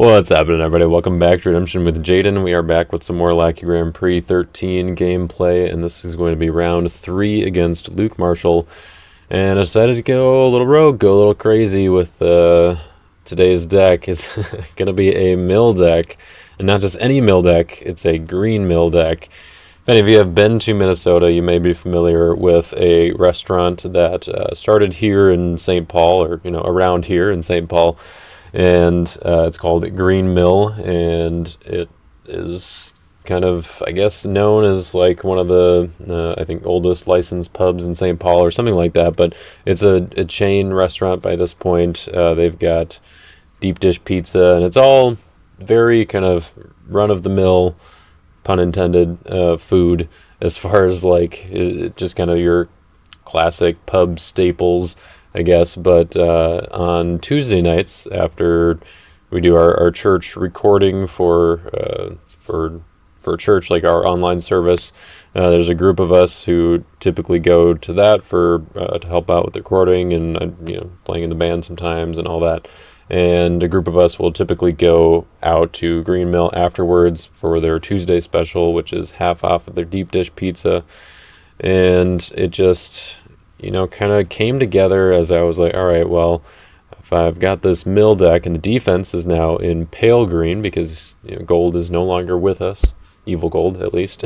What's happening, everybody? Welcome back to Redemption with Jaden. We are back with some more Lackey Grand Prix 13 gameplay, and this is going to be round 3 against Luke Marshall. And I decided to go a little rogue, go a little crazy with today's deck. It's going to be a mill deck, and not just any mill deck, it's a green mill deck. If any of you have been to Minnesota, you may be familiar with a restaurant that started here in St. Paul, or around here in St. Paul. And it's called Green Mill, and it is kind of, I guess, known as like one of the, I think, oldest licensed pubs in St. Paul or something like that. But it's a chain restaurant by this point. They've got deep dish pizza, and it's all very kind of run-of-the-mill, pun intended, food as far as like just kind of your classic pub staples, I guess. But on Tuesday nights, after we do our church recording for church, like our online service, there's a group of us who typically go to that for to help out with the recording and playing in the band sometimes and all that. And a group of us will typically go out to Green Mill afterwards for their Tuesday special, which is half off of their deep dish pizza. And it just kind of came together as I was like, all right, well, if I've got this mill deck and the defense is now in pale green because gold is no longer with us, evil gold at least,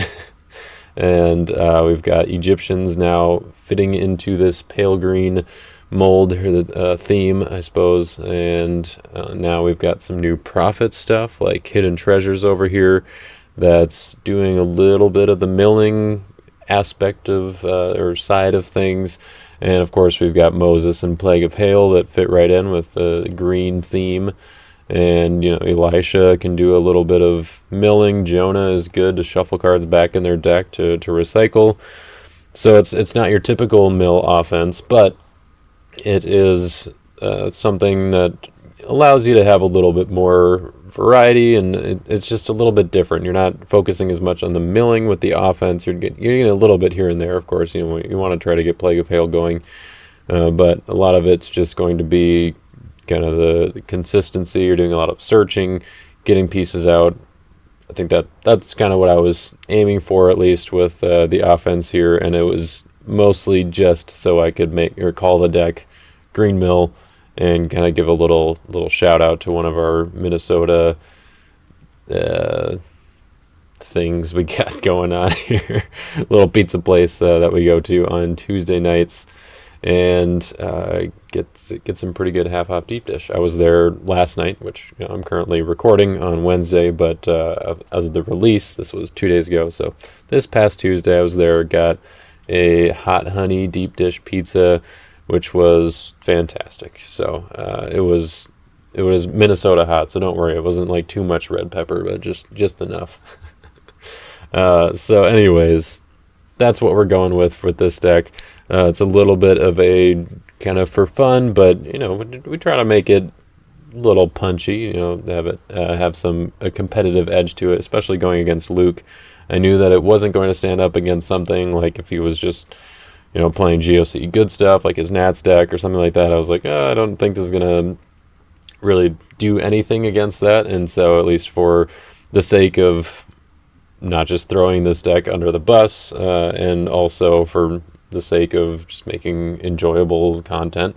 and we've got Egyptians now fitting into this pale green mold or the theme, I suppose, and now we've got some new prophet stuff like hidden treasures over here that's doing a little bit of the milling aspect of or side of things. And of course we've got Moses and Plague of Hail that fit right in with the green theme. And Elisha can do a little bit of milling. Jonah is good to shuffle cards back in their deck to recycle. So it's not your typical mill offense, but it is something that allows you to have a little bit more variety, and it's just a little bit different. You're not focusing as much on the milling with the offense. You're getting a little bit here and there, of course. You want to try to get Plague of Hail going, but a lot of it's just going to be kind of the consistency. You're doing a lot of searching, getting pieces out. I think that's kind of what I was aiming for, at least with the offense here, and it was mostly just so I could call the deck Green Mill, and kind of give a little shout out to one of our Minnesota things we got going on here. Little pizza place that we go to on Tuesday nights, and get some pretty good half-off deep dish. I was there last night, which I'm currently recording on Wednesday, but as of the release, this was 2 days ago. So this past Tuesday, I was there, got a hot honey deep dish pizza, which was fantastic. So it was Minnesota hot, so don't worry, it wasn't like too much red pepper, but just enough. So anyways, that's what we're going with this deck. It's a little bit of a kind of for fun, but we try to make it a little punchy, have a competitive edge to it, especially going against Luke. I knew that it wasn't going to stand up against something like if he was just playing GOC good stuff like his Nats deck or something like that. I was like, I don't think this is going to really do anything against that. And so at least for the sake of not just throwing this deck under the bus, and also for the sake of just making enjoyable content,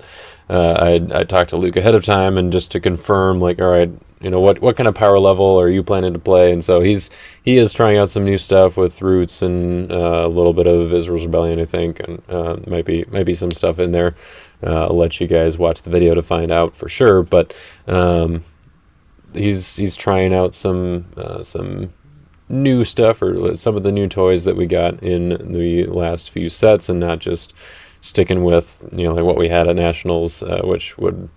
I talked to Luke ahead of time and just to confirm, like, all right, what kind of power level are you planning to play? And so he is trying out some new stuff with Roots and a little bit of Israel's Rebellion, I think, and might be some stuff in there. I'll let you guys watch the video to find out for sure. But he's trying out some new stuff, or some of the new toys that we got in the last few sets, and not just sticking with like what we had at Nationals, which would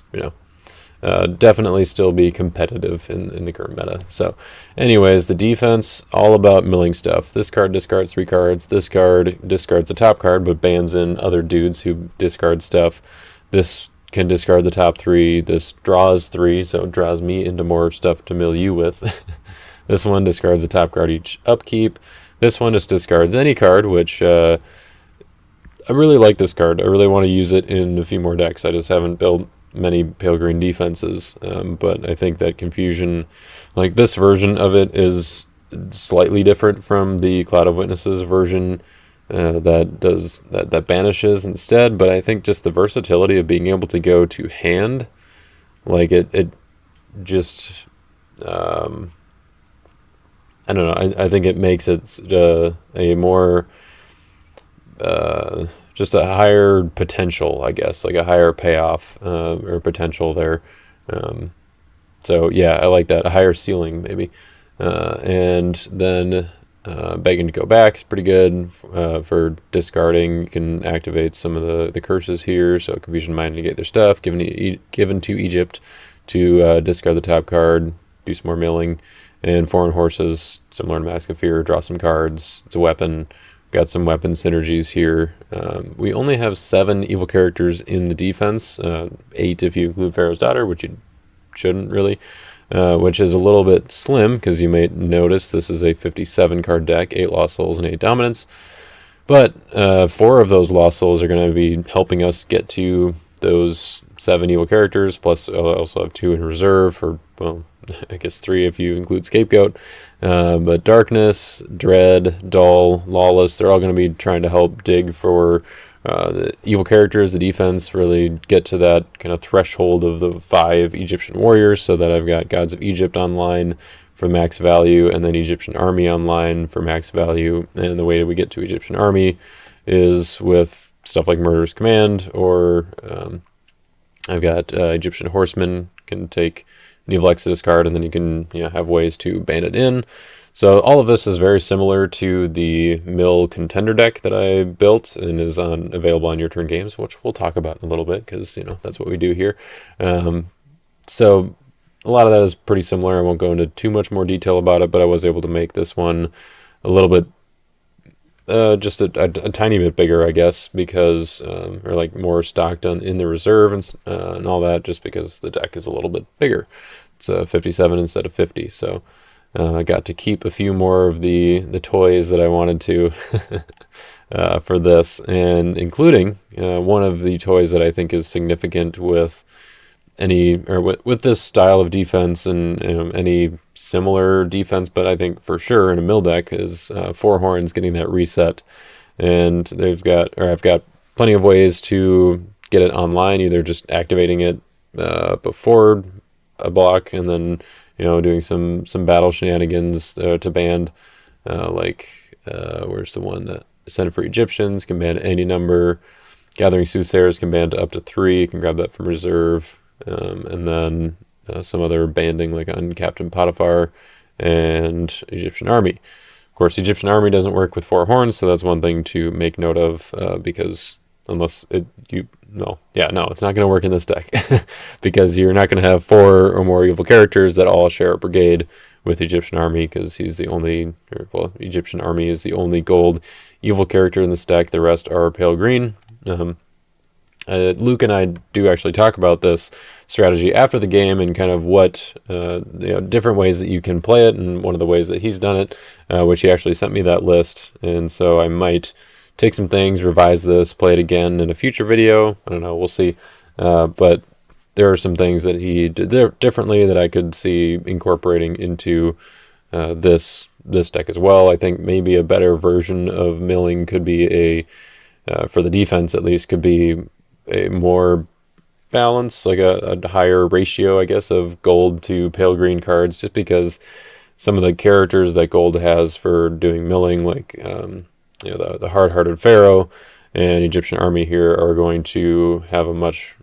definitely still be competitive in the current meta. So anyways, the defense, all about milling stuff. This card discards 3 cards. This card discards the top card, but bans in other dudes who discard stuff. This can discard the top 3. This draws 3, so it draws me into more stuff to mill you with. This one discards the top card each upkeep. This one just discards any card, which I really like this card. I really want to use it in a few more decks. I just haven't built many pale green defenses. But I think that Confusion, like this version of it, is slightly different from the Cloud of Witnesses version that banishes instead. But I think just the versatility of being able to go to hand, like it just I don't know. I think it makes it a more just a higher potential, I guess, like a higher payoff or potential there. So yeah, I like that, a higher ceiling maybe. And then begging to go back is pretty good for discarding. You can activate some of the curses here. So Confusion Mind to get their stuff, given to Egypt to discard the top card, do some more milling. And Foreign Horses, similar to Mask of Fear, draw some cards. It's a weapon. Got some weapon synergies here. We only have 7 evil characters in the defense, 8 if you include Pharaoh's Daughter, which you shouldn't really, which is a little bit slim because you may notice this is a 57 card deck, 8 Lost Souls and 8 Dominance. But 4 of those Lost Souls are going to be helping us get to those 7 evil characters, plus I also have 2 in reserve, or, well, I guess 3 if you include Scapegoat. But Darkness, Dread, Dull, Lawless, they're all going to be trying to help dig for the evil characters, the defense, really get to that kind of threshold of the 5 Egyptian warriors, so that I've got Gods of Egypt online for max value, and then Egyptian Army online for max value. And the way that we get to Egyptian Army is with stuff like Murderous Command, or I've got Egyptian Horsemen, can take an Evil Exodus card, and then you can have ways to ban it in. So all of this is very similar to the Mill Contender deck that I built and is available on Your Turn Games, which we'll talk about in a little bit, because that's what we do here. So a lot of that is pretty similar. I won't go into too much more detail about it, but I was able to make this one a little bit just a tiny bit bigger, I guess, because or like more stocked in the reserve and all that, just because the deck is a little bit bigger. It's 57 instead of 50, so I got to keep a few more of the toys that I wanted to for this, and including one of the toys that I think is significant with with this style of defense and any similar defense, but I think for sure in a mill deck is Four Horns getting that reset. And I've got plenty of ways to get it online, either just activating it before a block and then doing some battle shenanigans to ban, where's the one that Senate for Egyptians can ban any number. Gathering Soothsayers can ban to up to 3. You can grab that from reserve. And then some other banding like on Captain Potiphar and Egyptian Army. Of course, Egyptian Army doesn't work with Four Horns, so that's one thing to make note of, because unless it's not going to work in this deck because you're not going to have 4 or more evil characters that all share a brigade with Egyptian Army, because Egyptian Army is the only gold evil character in this deck. The rest are pale green. Luke and I do actually talk about this strategy after the game and kind of what different ways that you can play it, and one of the ways that he's done it, which he actually sent me that list, and so I might take some things, revise this, play it again in a future video. I don't know, we'll see. But there are some things that he did differently that I could see incorporating into this deck as well. I think maybe a better version of milling could be for the defense at least, could be a more balance, like a higher ratio, I guess, of gold to pale green cards, just because some of the characters that gold has for doing milling, like the hard-hearted Pharaoh and Egyptian Army here, are going to have much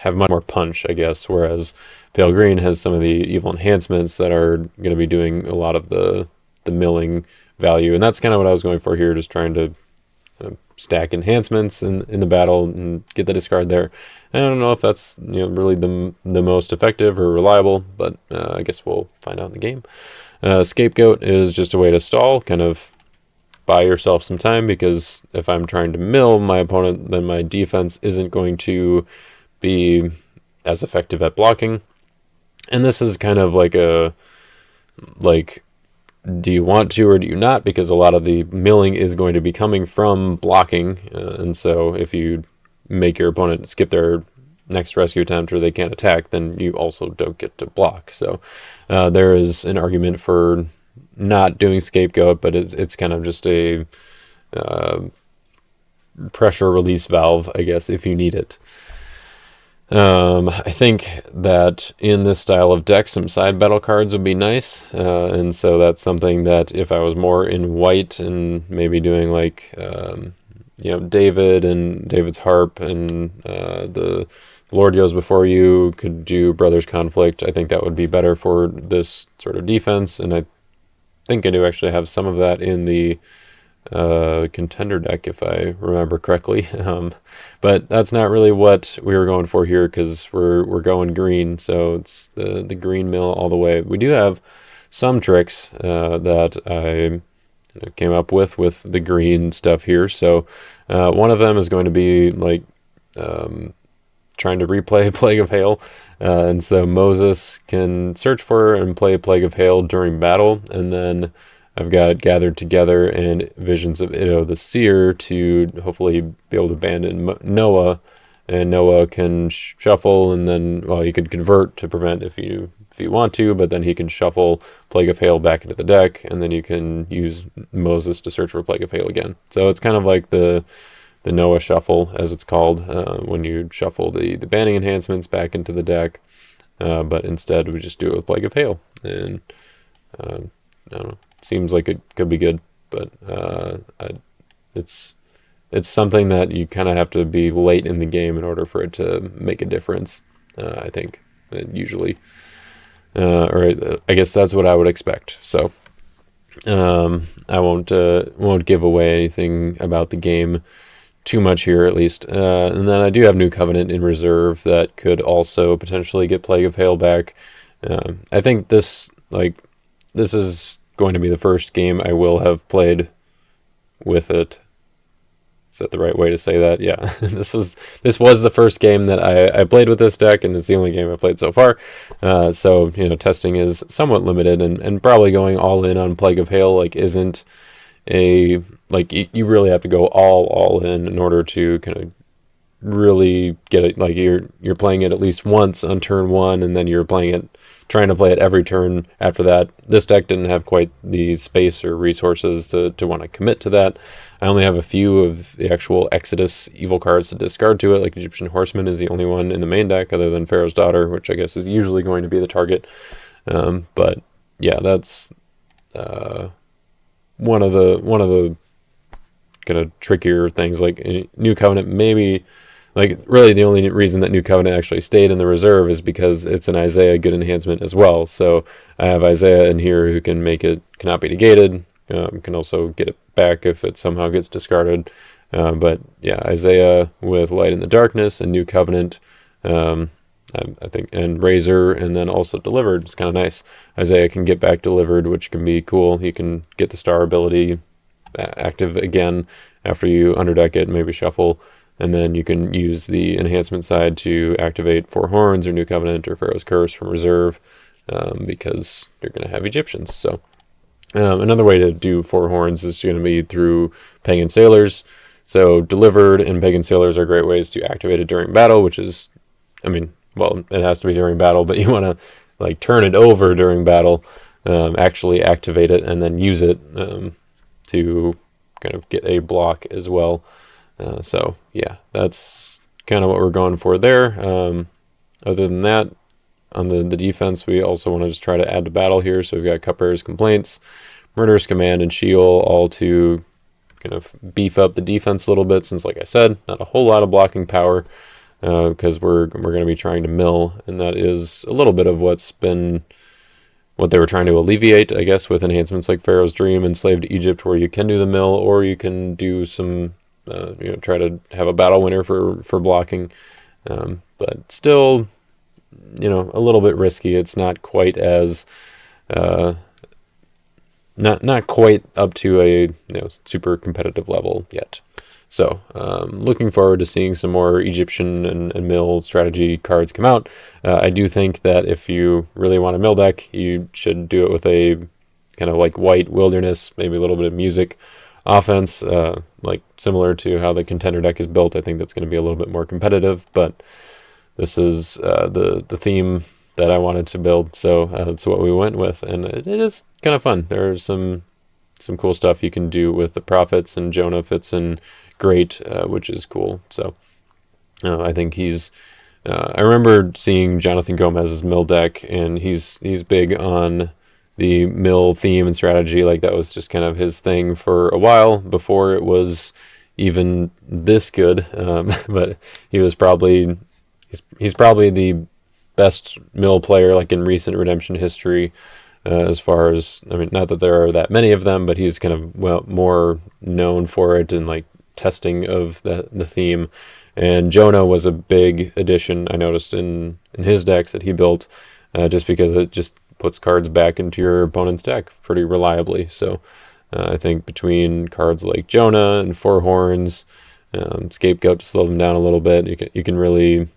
more punch, I guess, whereas pale green has some of the evil enhancements that are going to be doing a lot of the milling value, and that's kind of what I was going for here, just trying to stack enhancements in the battle and get the discard there. And I don't know if that's really the most effective or reliable, but I guess we'll find out in the game. Scapegoat is just a way to stall, kind of buy yourself some time, because if I'm trying to mill my opponent, then my defense isn't going to be as effective at blocking. And this is kind of do you want to or do you not? Because a lot of the milling is going to be coming from blocking, and so if you make your opponent skip their next rescue attempt or they can't attack, then you also don't get to block. So there is an argument for not doing Scapegoat, but it's kind of just a pressure release valve, I guess, if you need it. I think that in this style of deck, some side battle cards would be nice, and so that's something that if I was more in white and maybe doing like David and David's Harp and the Lord Goes Before You, could do Brothers Conflict. I think that would be better for this sort of defense, and I think I do actually have some of that in the contender deck, if I remember correctly. But that's not really what we were going for here, because we're going green, so it's the green mill all the way. We do have some tricks that I came up with the green stuff here. So one of them is going to be like trying to replay Plague of Hail. And so Moses can search for and play Plague of Hail during battle, and then I've got Gathered Together and Visions of Iddo the Seer to hopefully be able to abandon Noah, and Noah can shuffle, and then, well, you could convert to prevent if you want to, but then he can shuffle Plague of Hail back into the deck, and then you can use Moses to search for Plague of Hail again. So it's kind of like the Noah shuffle, as it's called, when you shuffle the banning enhancements back into the deck, but instead we just do it with Plague of Hail, and I don't know. Seems like it could be good, but it's something that you kind of have to be late in the game in order for it to make a difference. I think usually, or I guess that's what I would expect. So I won't give away anything about the game too much here, at least. And then I do have New Covenant in reserve that could also potentially get Plague of Hail back. I think this is going to be the first game I will have played with it. Is that the right way to say that? Yeah. This was the first game that I played with this deck, and it's the only game I played so far. So testing is somewhat limited, and probably going all in on Plague of Hail isn't a you really have to go all in order to kind of really get it. You're playing it at least once on turn one, and then you're trying to play it every turn after that. This deck didn't have quite the space or resources to want to commit to that. I only have a few of the actual Exodus evil cards to discard to it, like Egyptian Horseman is the only one in the main deck other than Pharaoh's Daughter, which I guess is usually going to be the target. But yeah, that's one of the kind of trickier things. Like New Covenant, maybe really the only reason that New Covenant actually stayed in the reserve is because it's an Isaiah good enhancement as well. So I have Isaiah in here who can make it cannot be negated, can also get it back if it somehow gets discarded. But yeah, Isaiah with Light in the Darkness and New Covenant, I think, and Razor, and then also Delivered. It's kind of nice. Isaiah can get back Delivered, which can be cool. He can get the star ability active again after you underdeck it and maybe shuffle. And then you can use the enhancement side to activate Four Horns or New Covenant or Pharaoh's Curse from reserve, because you're going to have Egyptians. So another way to do Four Horns is going to be through Pagan Sailors. So Delivered and Pagan Sailors are great ways to activate it during battle, which is, it has to be during battle, but you want to turn it over during battle, actually activate it, and then use it to kind of get a block as well. So yeah, that's kind of what we're going for there. Other than that, on the defense, we also want to just try to add to battle here. So we've got Cupbearer's Complaints, Murderous Command, and Sheol, all to kind of beef up the defense a little bit, since, like I said, not a whole lot of blocking power, because we're going to be trying to mill, and that is a little bit of what they were trying to alleviate, I guess, with enhancements like Pharaoh's Dream and Enslaved Egypt, where you can do the mill, or you can do some try to have a battle winner for blocking, but still, a little bit risky. It's not quite as not quite up to a super competitive level yet. So looking forward to seeing some more Egyptian and mill strategy cards come out. I do think that if you really want a mill deck, you should do it with a kind of white wilderness, maybe a little bit of music offense, similar to how the contender deck is built. I think that's going to be a little bit more competitive, but this is the theme that I wanted to build, so that's what we went with, and it is kind of fun. There's some cool stuff you can do with the Prophets, and Jonah fits in great, which is cool. So I think he's. I remember seeing Jonathan Gomez's mill deck, and he's big on the mill theme and strategy. Like, that was just kind of his thing for a while before it was even this good. But he's probably the best mill player like in recent Redemption history. As far as, I mean, not that there are that many of them, but he's kind of more known for it and like testing of the theme. And Jonah was a big addition I noticed in his decks that he built, just because it just puts cards back into your opponent's deck pretty reliably. So I think between cards like Jonah and Four Horns, Scapegoat to slow them down a little bit, you can really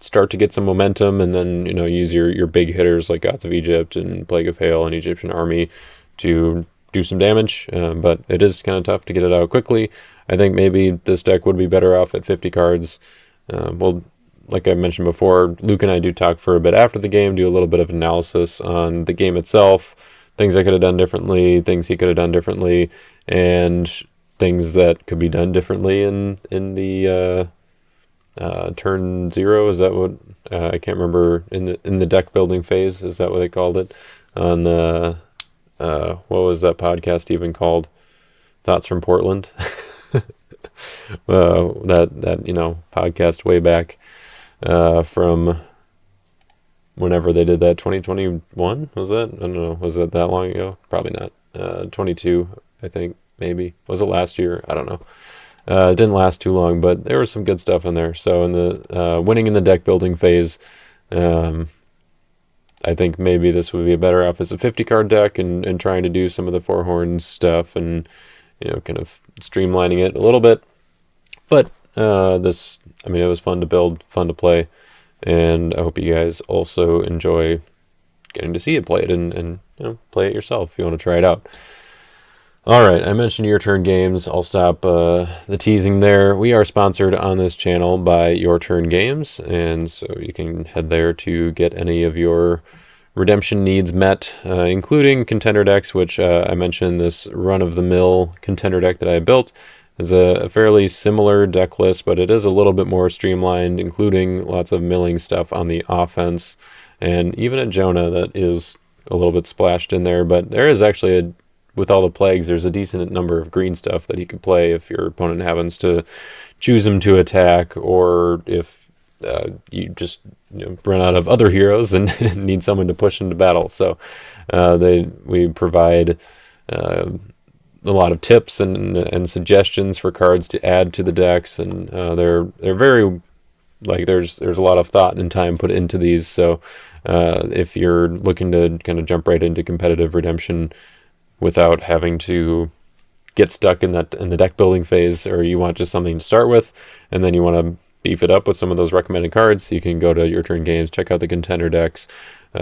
start to get some momentum, and then use your big hitters like Gods of Egypt and Plague of Hail and Egyptian Army to do some damage. But it is kind of tough to get it out quickly. I think maybe this deck would be better off at 50 cards. Well, like I mentioned before, Luke and I do talk for a bit after the game, do a little bit of analysis on the game itself, things I could have done differently, things he could have done differently, and things that could be done differently in the turn 0. Is that what I can't remember, in the deck building phase? Is that what they called it on the what was that podcast even called? Thoughts from Portland. That podcast way back from whenever they did that. 2021 was that? I don't know. Was that long ago? Probably not. 22, I think. Maybe was it last year? I don't know. It didn't last too long, but there was some good stuff in there. So in the winning in the deck building phase, I think maybe this would be better off as a 50 card deck and trying to do some of the Four Horns stuff and kind of streamlining it a little bit. But it was fun to build, fun to play, and I hope you guys also enjoy getting to see it played and play it yourself if you want to try it out. All right, I mentioned Your Turn Games. I'll stop the teasing there. We are sponsored on this channel by Your Turn Games, and so you can head there to get any of your redemption needs met, including contender decks, which I mentioned this run-of-the-mill contender deck that I built is a fairly similar deck list, but it is a little bit more streamlined, including lots of milling stuff on the offense, and even a Jonah that is a little bit splashed in there, but there is actually with all the plagues, there's a decent number of green stuff that he could play if your opponent happens to choose him to attack, or if you just run out of other heroes and need someone to push into battle. So we provide a lot of tips and suggestions for cards to add to the decks, and they're very there's a lot of thought and time put into these. So if you're looking to kind of jump right into competitive redemption without having to get stuck in the deck building phase, or you want just something to start with and then you want to beef it up with some of those recommended cards, you can go to Your Turn Games, check out the contender decks.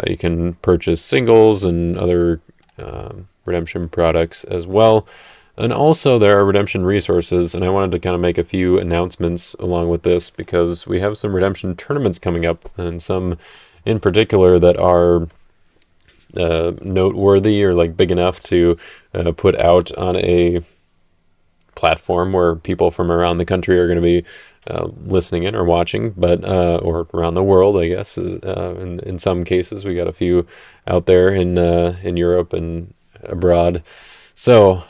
You can purchase singles and other redemption products as well, and also there are redemption resources, and I wanted to kind of make a few announcements along with this because we have some redemption tournaments coming up, and some in particular that are noteworthy or big enough to put out on a platform where people from around the country are going to be listening in or watching, but or around the world, I guess. In some cases, we got a few out there in Europe and abroad. So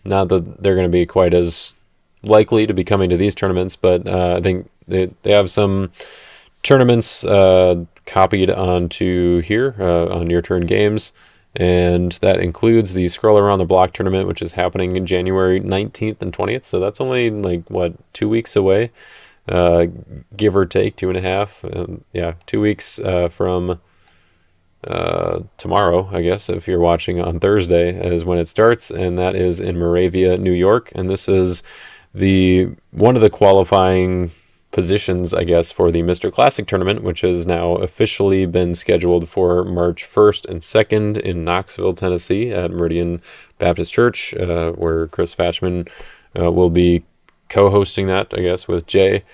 not that they're going to be quite as likely to be coming to these tournaments, but I think they have some tournaments copied onto here on Your Turn Games, and that includes the Scroll Around the Block tournament, which is happening in January 19th and 20th, so that's only 2 weeks away, give or take 2.5. 2 weeks from tomorrow, I guess, if you're watching on Thursday, is when it starts, and that is in Moravia, New York, and this is one of the qualifying positions, I guess, for the Mr. Classic tournament, which has now officially been scheduled for March 1st and 2nd in Knoxville, Tennessee at Meridian Baptist Church, where Chris Fatchman will be co-hosting that, I guess, with Jay.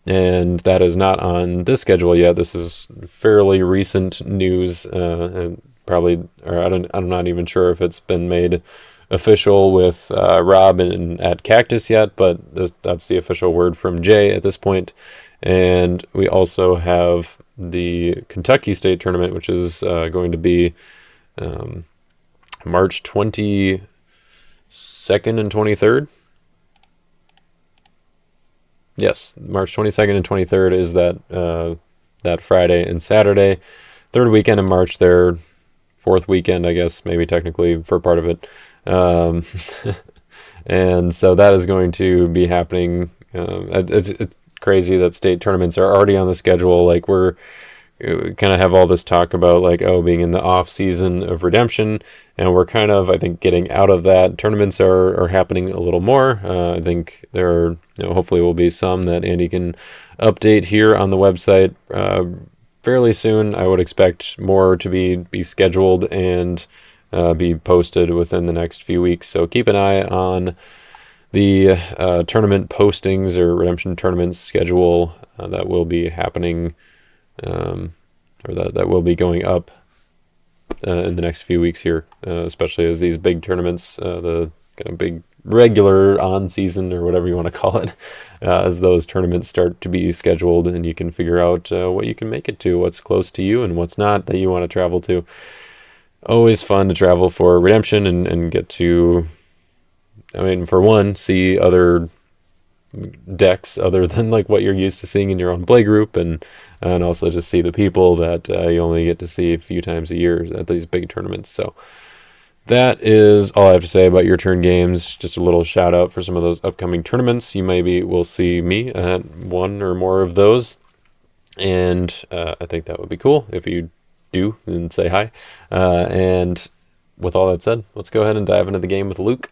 and that is not on this schedule yet. This is fairly recent news, and probably, or I'm not even sure if it's been made official with Rob and at Cactus yet, but that's the official word from Jay at this point. And we also have the Kentucky State Tournament, which is going to be March 22nd and 23rd. Yes, March 22nd and 23rd is that Friday and Saturday. Third weekend in March, their fourth weekend, I guess, maybe technically for part of it. And so that is going to be happening. It's crazy that state tournaments are already on the schedule. Like we kind of have all this talk about like, oh, being in the off season of redemption, and we're kind of, I think, getting out of that. Tournaments are happening a little more. I think there are, hopefully will be some that Andy can update here on the website fairly soon. I would expect more to be scheduled and be posted within the next few weeks. So keep an eye on the tournament postings or redemption tournament schedule that will be happening, or that will be going up in the next few weeks here, especially as these big tournaments, the kind of big regular on season or whatever you want to call it, as those tournaments start to be scheduled, and you can figure out what you can make it to, what's close to you and what's not that you want to travel to. Always fun to travel for redemption and get to, I mean, for one, see other decks other than like what you're used to seeing in your own play group, and also just see the people that you only get to see a few times a year at these big tournaments. So that is all I have to say about your turn games. Just a little shout out for some of those upcoming tournaments. You maybe will see me at one or more of those, and I think that would be cool. If you do, then say hi. And with all that said, let's go ahead and dive into the game with Luke.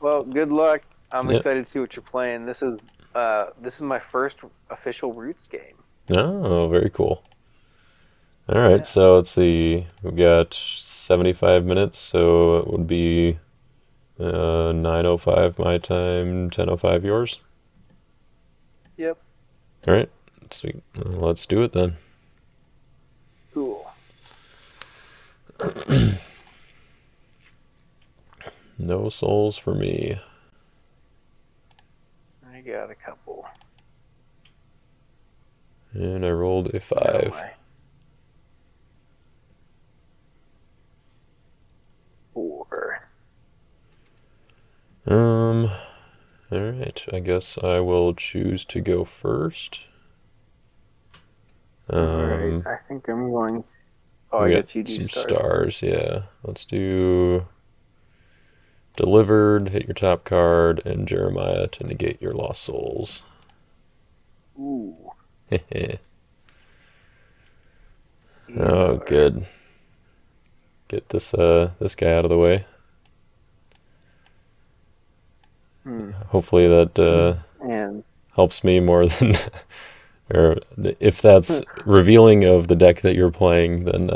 Well, good luck. I'm excited to see what you're playing. This is my first official Roots game. Oh, very cool. All right, so let's see. We've got 75 minutes, so it would be 9:05 my time, 10:05 yours. Yep. All right, let's do it then. Cool. No souls for me. I got a couple. And I rolled a 5. No 4. All right, I guess I will choose to go first. All right, I think I'm going to... Oh, I guess you do some stars. Yeah. Let's do Delivered, hit your top card, and Jeremiah to negate your lost souls. Ooh. Oh, good. Get this guy out of the way. Hopefully that helps me more than... or if that's revealing of the deck that you're playing, then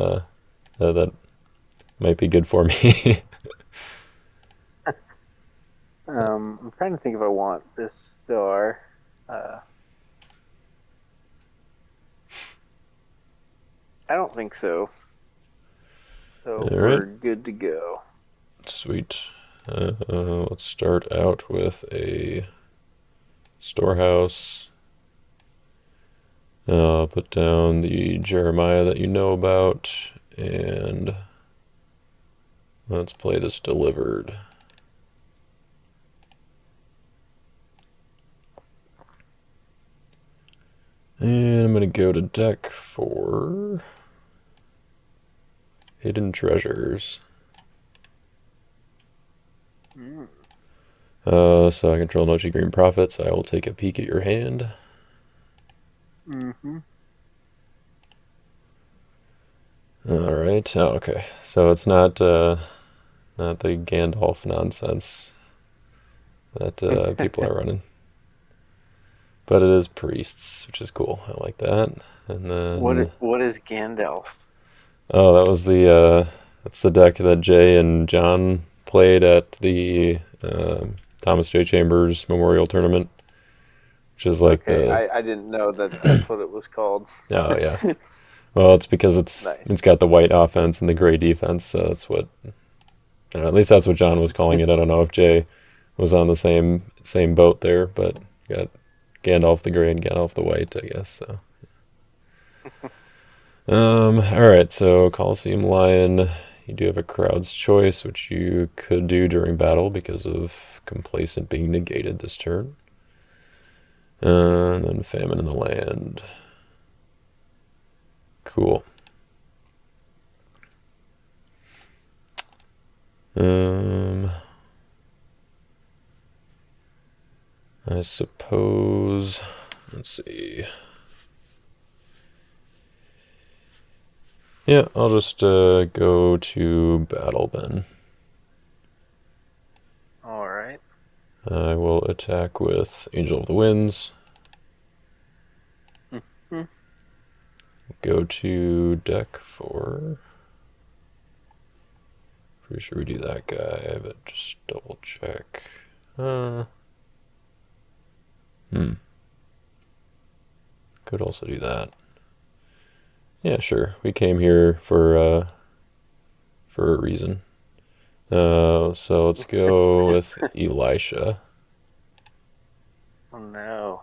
that might be good for me. I'm trying to think if I want this star. I don't think so. So we're good to go. Sweet. Let's start out with a storehouse. Put down the Jeremiah that you know about, and let's play this Delivered. And I'm going to go to deck for Hidden Treasures. So I control Nochi Green Prophets. I will take a peek at your hand. All right. Oh, okay. So it's not the Gandalf nonsense that people are running. But it is priests, which is cool. I like that. And then what is Gandalf? Oh, that was that's the deck that Jay and John played at the Thomas J. Chambers Memorial Tournament. which is like Okay, the I didn't know that that's what it was called. oh yeah. Well, it's because it's Nice. got the white offense and the gray defense, so that's what at least that's what John was calling it. I don't know if Jay was on the same boat there, but got Gandalf the gray and Gandalf the white, I guess. So all right, so Coliseum Lion, you do have a crowd's choice, which you could do during battle because of complacent being negated this turn. And then Famine in the Land. Cool. I suppose, let's see. Yeah, I'll just go to battle then. All right. I will attack with Angel of the Winds. Mm-hmm. Go to deck 4. Pretty sure we do that guy, but just double check. Could also do that. Yeah, sure. We came here for a reason. So let's go with Elisha. Oh no.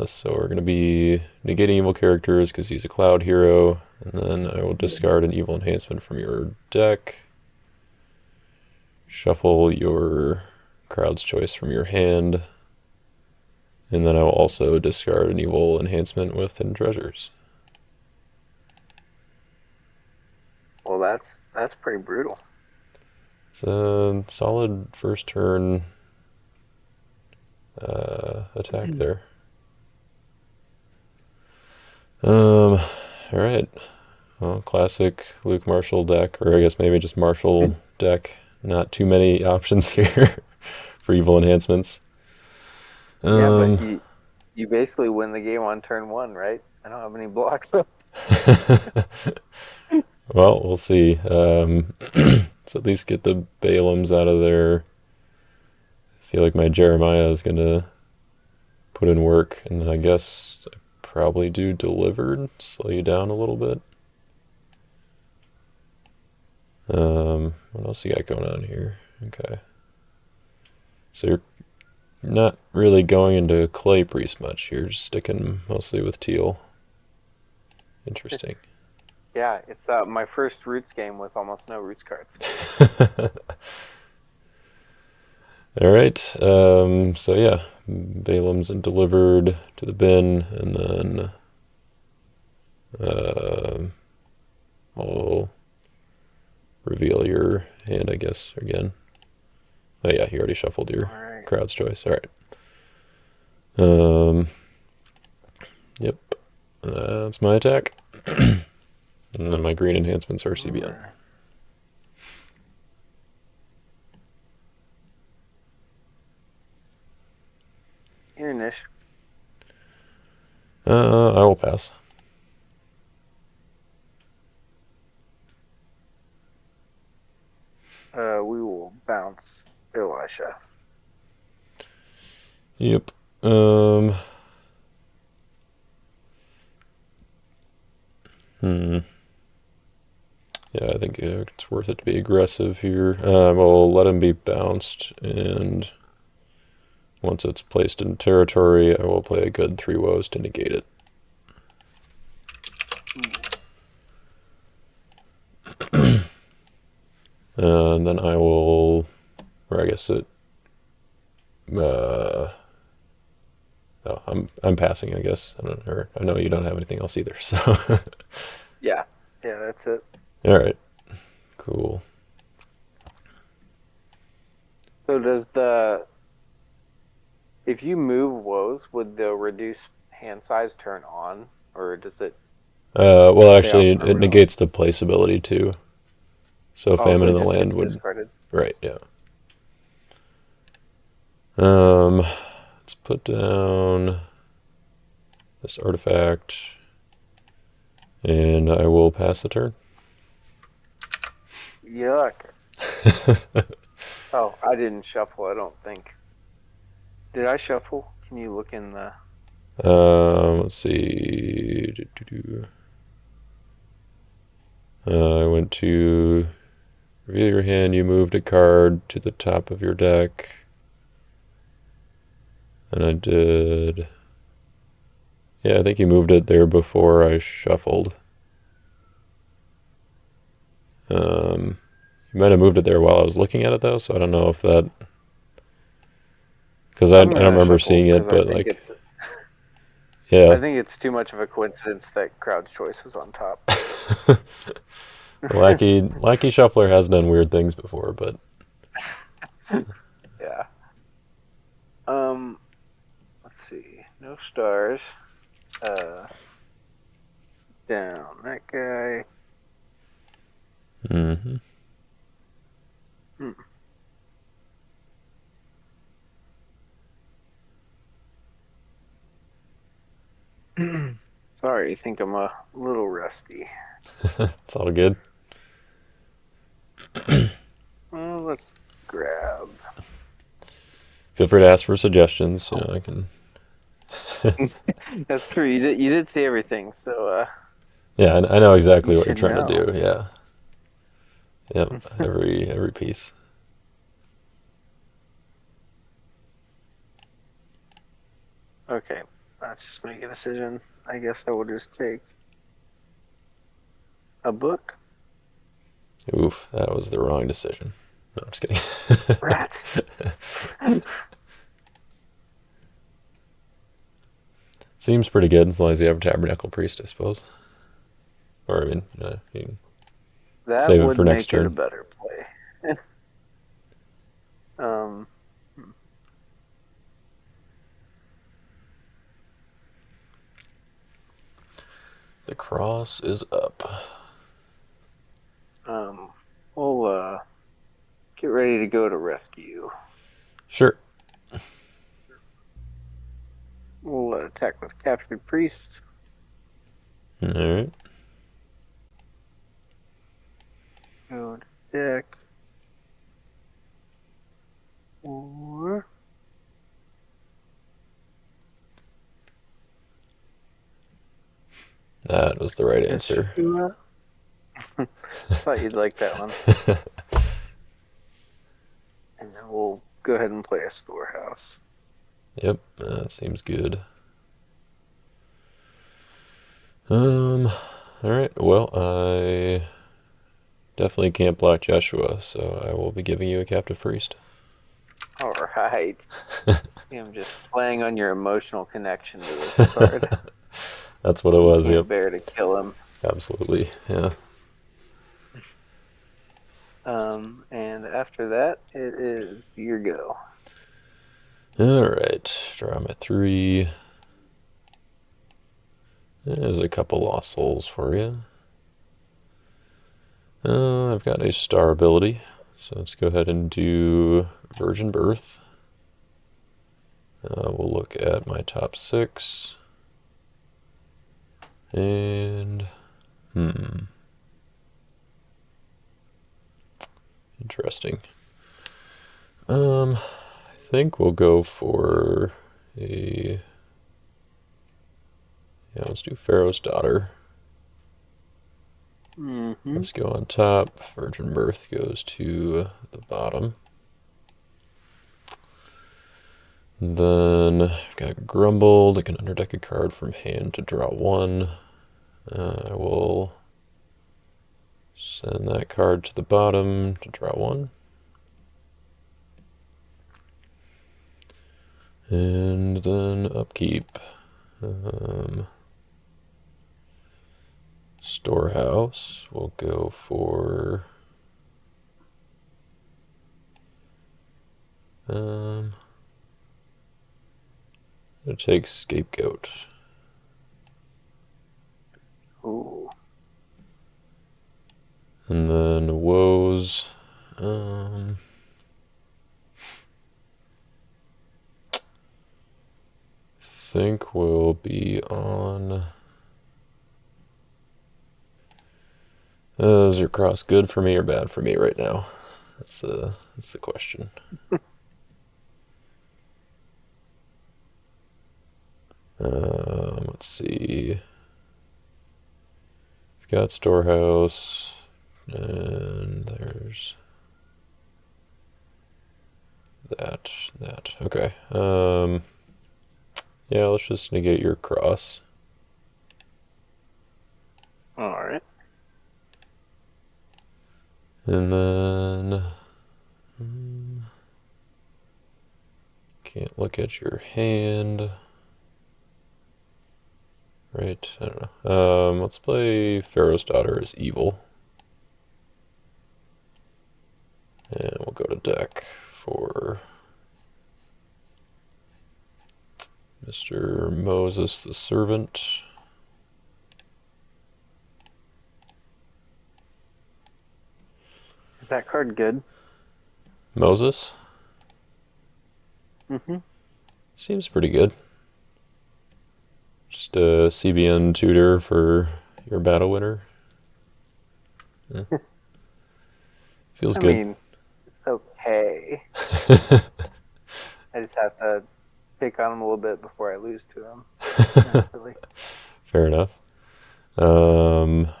So we're going to be negating evil characters because he's a cloud hero. And then I will discard an evil enhancement from your deck. Shuffle your crowd's choice from your hand. And then I will also discard an evil enhancement with Hidden Treasures. Well, that's pretty brutal. It's a solid first turn attack there. All right. Well, classic Luke Marshall deck, or I guess maybe just Marshall deck. Not too many options here for evil enhancements. Yeah, but you basically win the game on turn 1, right? I don't have any blocks left. Well, we'll see. Let's at least get the Balaams out of there. I feel like my Jeremiah is going to put in work, and then I guess I probably do Delivered, slow you down a little bit. What else you got going on here? Okay. So you're not really going into Clay Priest much. You're just sticking mostly with teal. Interesting. Yeah, it's my first Roots game with almost no Roots cards. All right. So yeah, Balaam's and Delivered to the bin, and then I'll reveal your hand, I guess, again. Oh yeah, you already shuffled your crowd's choice. All right. Yep. That's my attack. And then my green enhancements are CBN. Here, Nish. I will pass. We will bounce Elisha. Yep. Yeah, I think it's worth it to be aggressive here. We'll let him be bounced, and once it's placed in territory, I will play a good 3 woes to negate it. And then I will, or I guess it. Oh, I'm passing, I guess. I know you don't have anything else either, so. Yeah, that's it. All right, cool. So if you move woes, would the reduce hand size turn on, or does it? Well, actually, it negates the place ability too. So Famine in the Land would. Discarded. Right, yeah. Let's put down this artifact, and I will pass the turn. Yuck. Oh, I didn't shuffle, I don't think. Did I shuffle? Can you look in the... Let's see. I went to reveal your hand. You moved a card to the top of your deck. And I did... Yeah, I think you moved it there before I shuffled. You might have moved it there while I was looking at it, though, so I don't know if that... Because I don't remember seeing it, but like... I Yeah. think it's too much of a coincidence that Crowd's Choice was on top. Lackey Shuffler has done weird things before, but... Yeah. Let's see. No stars. Down that guy. Mm-hmm. Sorry, I think I'm a little rusty. It's all good. Well, let's grab. Feel free to ask for suggestions. I can... That's true. You did see everything, so... Yeah, I know exactly what you're should trying to know. do. Yeah. Yep, every piece. Okay, let's just make a decision. I guess I will just take a book. Oof, that was the wrong decision. No, I'm just kidding. Rat. Seems pretty good as long as you have a Tabernacle Priest, I suppose. Or, I mean, you can That save it would for next make it a turn. better play. The cross is up. We'll get ready to go to rescue. Sure. We'll attack with Captured Priest. Alright. Go to deck. Or... That was the right answer. Thought you'd like that one. And then we'll go ahead and play a Storehouse. Yep, that seems good. Alright, well, I definitely can't block Joshua, so I will be giving you a Captive Priest. Alright. I'm just playing on your emotional connection to this card. That's what it was, Can't yep. bear to kill him. Absolutely, yeah. And after that, it is your go. Alright, draw my 3. There's a couple Lost Souls for you. I've got a star ability, so let's go ahead and do Virgin Birth. We'll look at my top 6. And, interesting. I think we'll go for a... Yeah, let's do Pharaoh's Daughter. Let's go on top. Virgin Birth goes to the bottom. Then I've got Grumbled. I can underdeck a card from hand to draw 1. I will send that card to the bottom to draw 1. And then upkeep. Storehouse, we'll go for it takes Scapegoat. Ooh. And then Woes. Think we'll be on. Is your cross good for me or bad for me right now? That's the question. Let's see. We've got storehouse, and there's that. Okay. Yeah, let's just negate your cross. All right. And then can't look at your hand. Right, I don't know. Let's play Pharaoh's Daughter as evil. And we'll go to deck for Mr. Moses the Servant. Is that card good? Moses? Mm-hmm. Seems pretty good. Just a CBN tutor for your battle winner. Yeah. Feels good. I mean, it's okay. I just have to pick on him a little bit before I lose to him. Naturally. Fair enough. And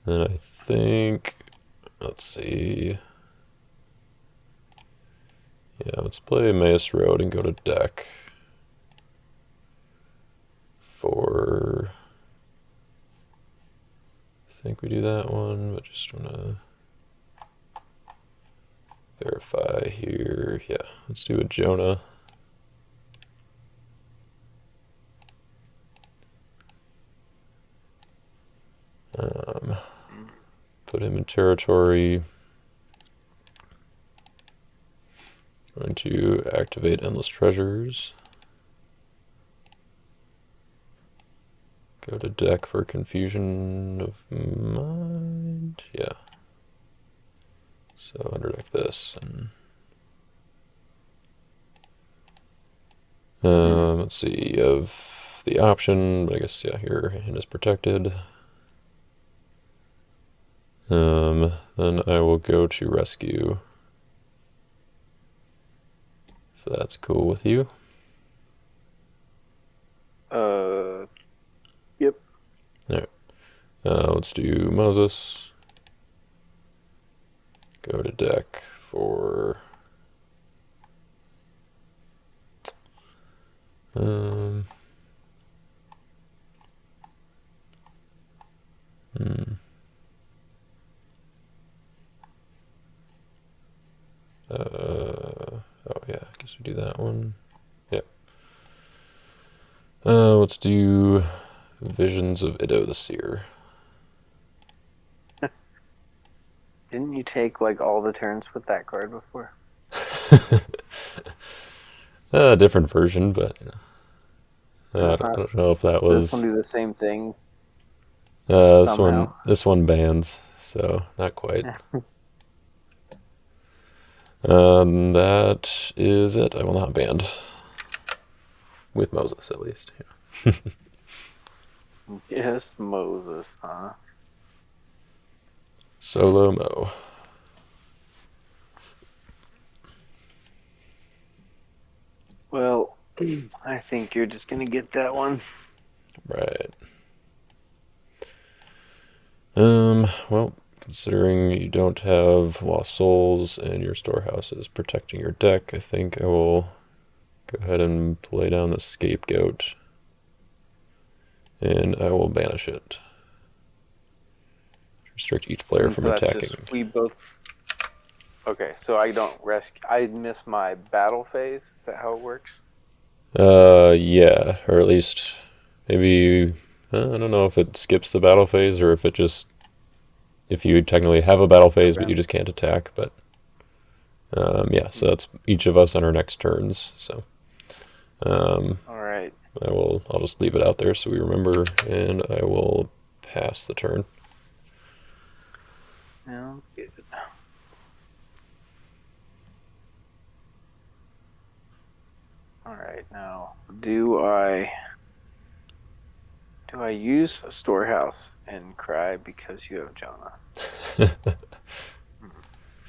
I think, let's see. Yeah, let's play Emmaus Road and go to deck for, I think we do that one, but just want to verify here. Yeah, let's do a Jonah. Put him in territory. Going to activate Endless Treasures. Go to deck for Confusion of Mind. Yeah. So underdeck this. And let's see, of the option, but I guess, yeah, your hand is protected. Then I will go to rescue. If that's cool with you. Yep. Alright. Let's do Moses. Go to deck for oh yeah, I guess we do that one. Yep. Let's do Visions of Ido the Seer. Didn't you take like all the turns with that card before? Different version, but I don't know if that was. Does this one do the same thing? This one bans, so not quite. That is it. I will not ban. With Moses, at least. Yeah. Yes, Moses, huh? Solo Mo. Well, I think you're just gonna get that one. Right. Well, considering you don't have Lost Souls and your storehouse is protecting your deck, I think I will go ahead and play down the Scapegoat. And I will banish it. Restrict each player from attacking. We both. Okay, so I don't rescue. I miss my battle phase. Is that how it works? Yeah, or at least maybe I don't know if it skips the battle phase or if it just if you technically have a battle phase but you just can't attack. But yeah, so that's each of us on our next turns. So all right, I'll just leave it out there so we remember, and I will pass the turn. now good. All right, now do I use a storehouse and cry because you have Jonah?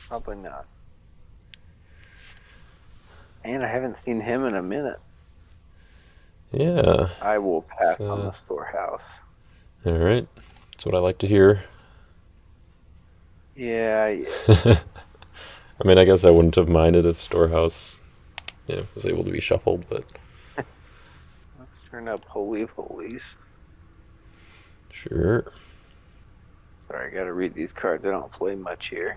Probably not. And I haven't seen him in a minute. Yeah. I will pass on the storehouse. All right. That's what I like to hear. Yeah, yeah. I mean, I guess I wouldn't have minded if storehouse, was able to be shuffled, but Let's turn up Holy of Holies. sure. Sorry, I gotta read these cards. I don't play much here.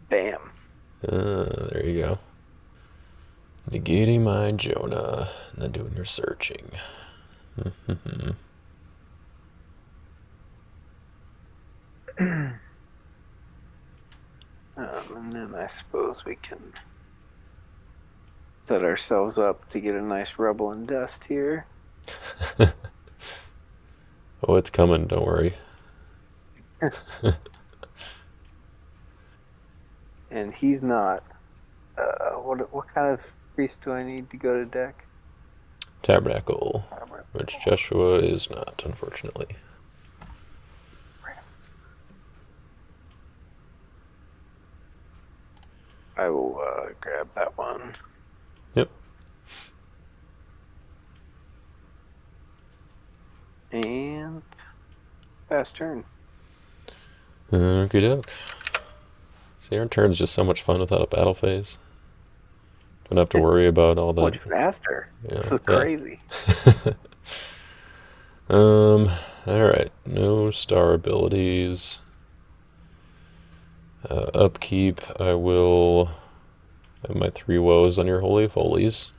Bam. There you go. Negating my Jonah, and then doing your searching. And then I suppose we can set ourselves up to get a nice rubble and dust here. Oh, it's coming, don't worry. And he's not. What kind of priest do I need to go to deck? Tabernacle, which Joshua is not, unfortunately. I will grab that one. Yep. And fast turn. Okie doke. See, our turn's just so much fun without a battle phase. Don't have to worry about all that. Much faster. Yeah, This is crazy. Alright. No star abilities. Upkeep, I will have my 3 woes on your Holy Folies.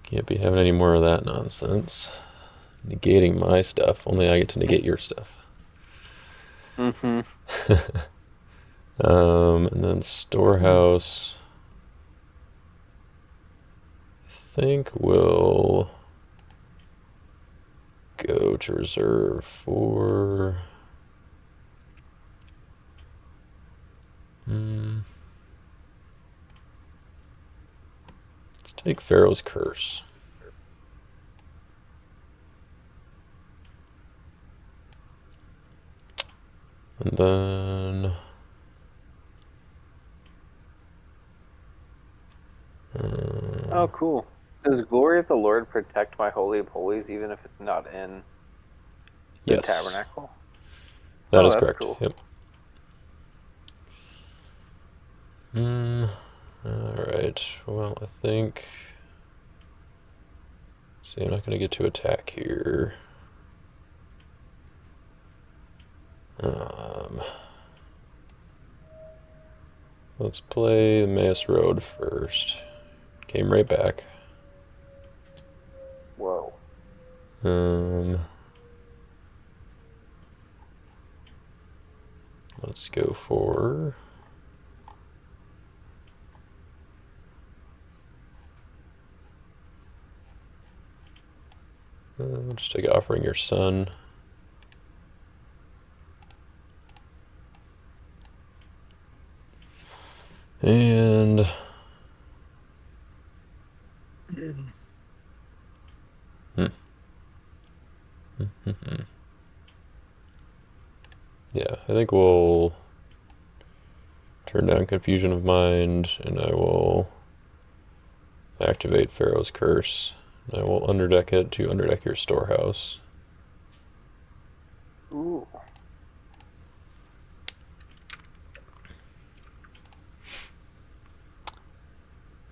Can't be having any more of that nonsense. Negating my stuff. Only I get to negate your stuff. Mm-hmm. And then storehouse. I think we'll go to reserve for. Let's take Pharaoh's Curse. And then. Oh, cool. Does Glory of the Lord protect my Holy of Holies even if it's not in the Yes. tabernacle? That is that's correct. Cool. Yep. Alright. Well, I think. See, I'm not going to get to attack here. Let's play the Mass Road first. Came right back. Whoa. Let's go for. Just take Offering Your Son. And. Yeah, I think we'll turn down Confusion of Mind, and I will activate Pharaoh's Curse. I will underdeck it to underdeck your storehouse. Ooh.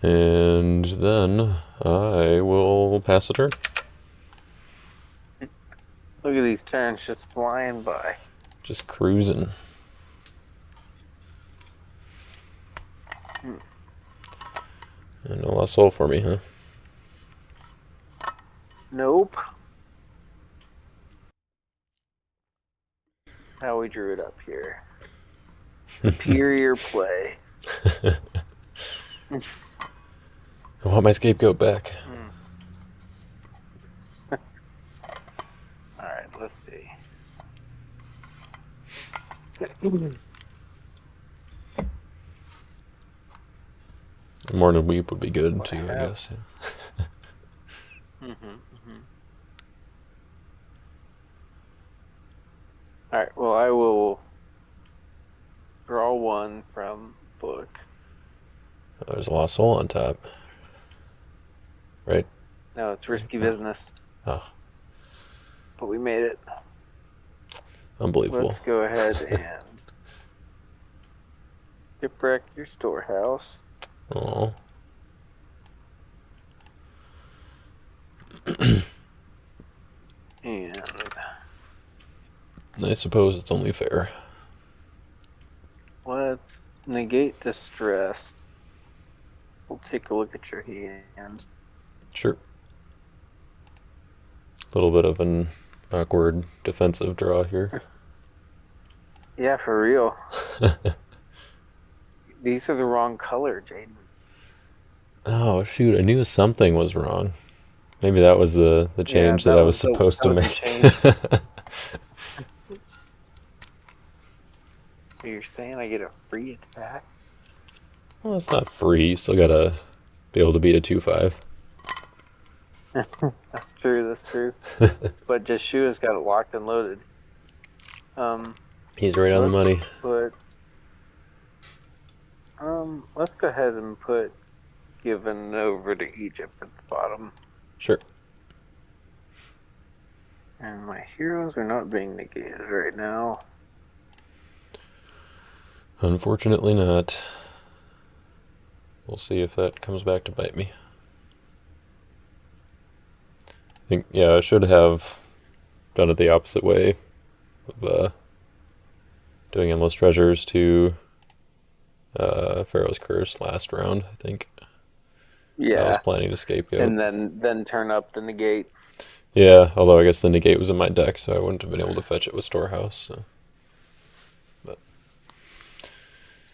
And then I will pass the turn. Look at these turns just flying by. Just cruising. And no less soul for me, huh? Nope. How we drew it up here. Superior play. I want my scapegoat back. Alright, let's see. Morning Weep would be good too, I guess. Yeah. Alright, well, I will draw one from book. There's a lost soul on top. Right? No, it's risky business. Oh, But we made it. unbelievable. Let's go ahead and shipwreck your storehouse. Oh. And I suppose it's only fair. let's negate distress. We'll take a look at your hand. Sure. A little bit of an awkward defensive draw here. Yeah, for real. These are the wrong color, Jaden. Oh, shoot. I knew something was wrong. Maybe that was the change that I was supposed to make. You're saying I get a free attack? Well, it's not free. You still gotta be able to beat a 2-5. That's true. But Jeshua's got it locked and loaded. He's right on the money. Let's go ahead and put given over to Egypt at the bottom. Sure. And my heroes are not being negated right now. Unfortunately not. We'll see if that comes back to bite me. I think, yeah, I should have done it the opposite way of doing Endless Treasures to Pharaoh's Curse last round, I think. Yeah. I was planning to scapegoat. And then turn up the negate. Yeah, although I guess the negate was in my deck, so I wouldn't have been able to fetch it with Storehouse. So. But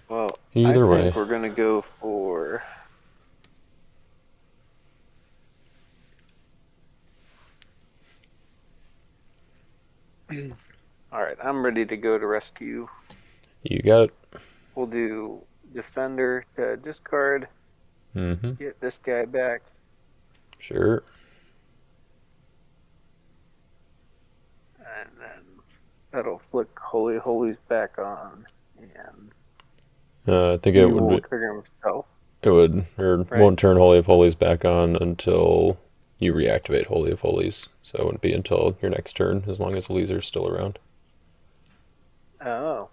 well, either way, we're gonna go for. All right, I'm ready to go to rescue. You got it. We'll do Defender to discard. Mm-hmm. Get this guy back. Sure. And then that'll flick Holy Holies back on. And I think it would will trigger himself. It would, or won't turn Holy of Holies back on until you reactivate Holy of Holies. So it wouldn't be until your next turn, as long as Elieser's still around. Oh.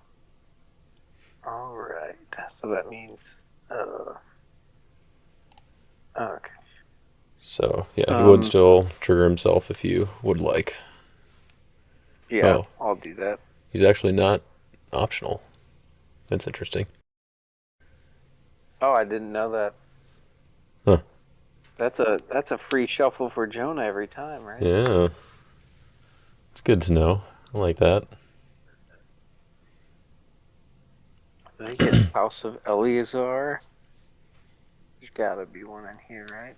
All right. So that means. Okay. So, yeah, he would still trigger himself if you would like. Yeah, I'll do that. He's actually not optional. That's interesting. Oh, I didn't know that. Huh. That's a free shuffle for Jonah every time, right? Yeah. It's good to know. I like that. I get House of Eleazar. There's gotta be one in here, right?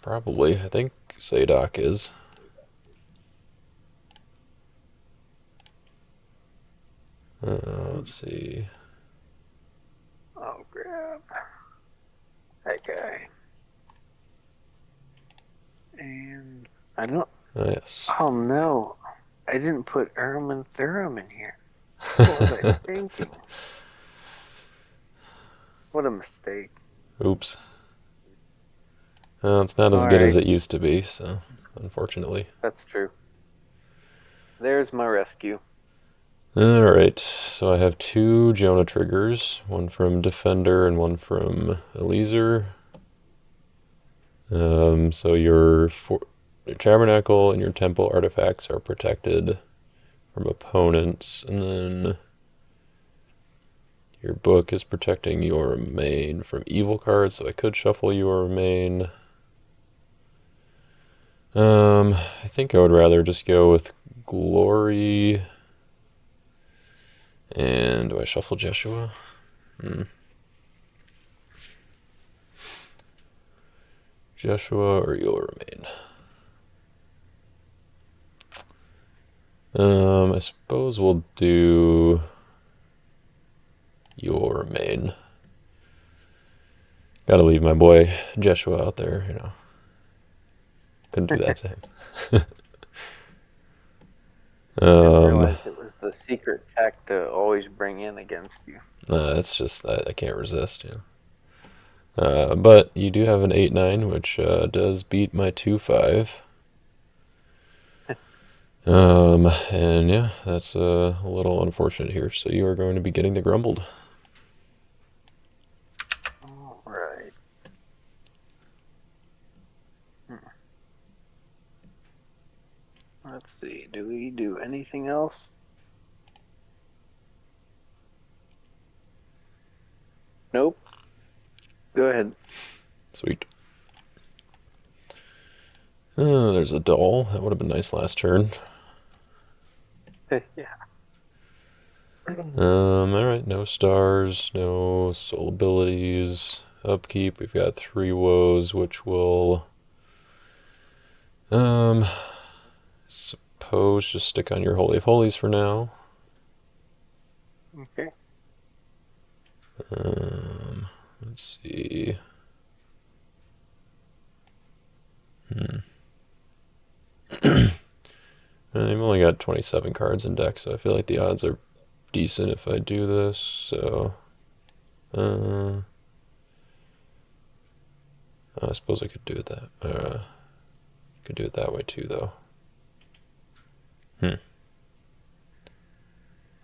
Probably. I think Sadok is. Let's see. I'll grab that guy. And I don't. Yes. Oh no, I didn't put Urim and Thummim in here. What was I thinking? What a mistake. Oops. It's not as good as it used to be, so unfortunately. That's true. There's my rescue. Alright, so I have 2 Jonah triggers, one from Defender and one from Eliezer. So your Tabernacle and your Temple artifacts are protected from opponents, and then your book is protecting your main from evil cards, so I could shuffle your main. I think I would rather just go with Glory. And do I shuffle Jeshua? Jeshua or You'll Remain? I suppose we'll do You'll Remain. Gotta leave my boy Jeshua out there, you know. Couldn't do that to him. Didn't Um, realize it was the secret tech to always bring in against you. it's just I can't resist. But you do have an 8-9, which does beat my 2-5. And yeah, that's a little unfortunate here. So you are going to be getting the grumbled. All right. Let's see. Do we do anything else? Nope. Go ahead. Sweet. There's a doll. That would have been nice last turn. Yeah. Alright, no stars, no soul abilities. Upkeep, we've got 3 woes, which will suppose just stick on your Holy of Holies for now. Okay. Let's see. I've only got 27 cards in deck, so I feel like the odds are decent if I do this, so... I suppose I could do it could do it that way too, though.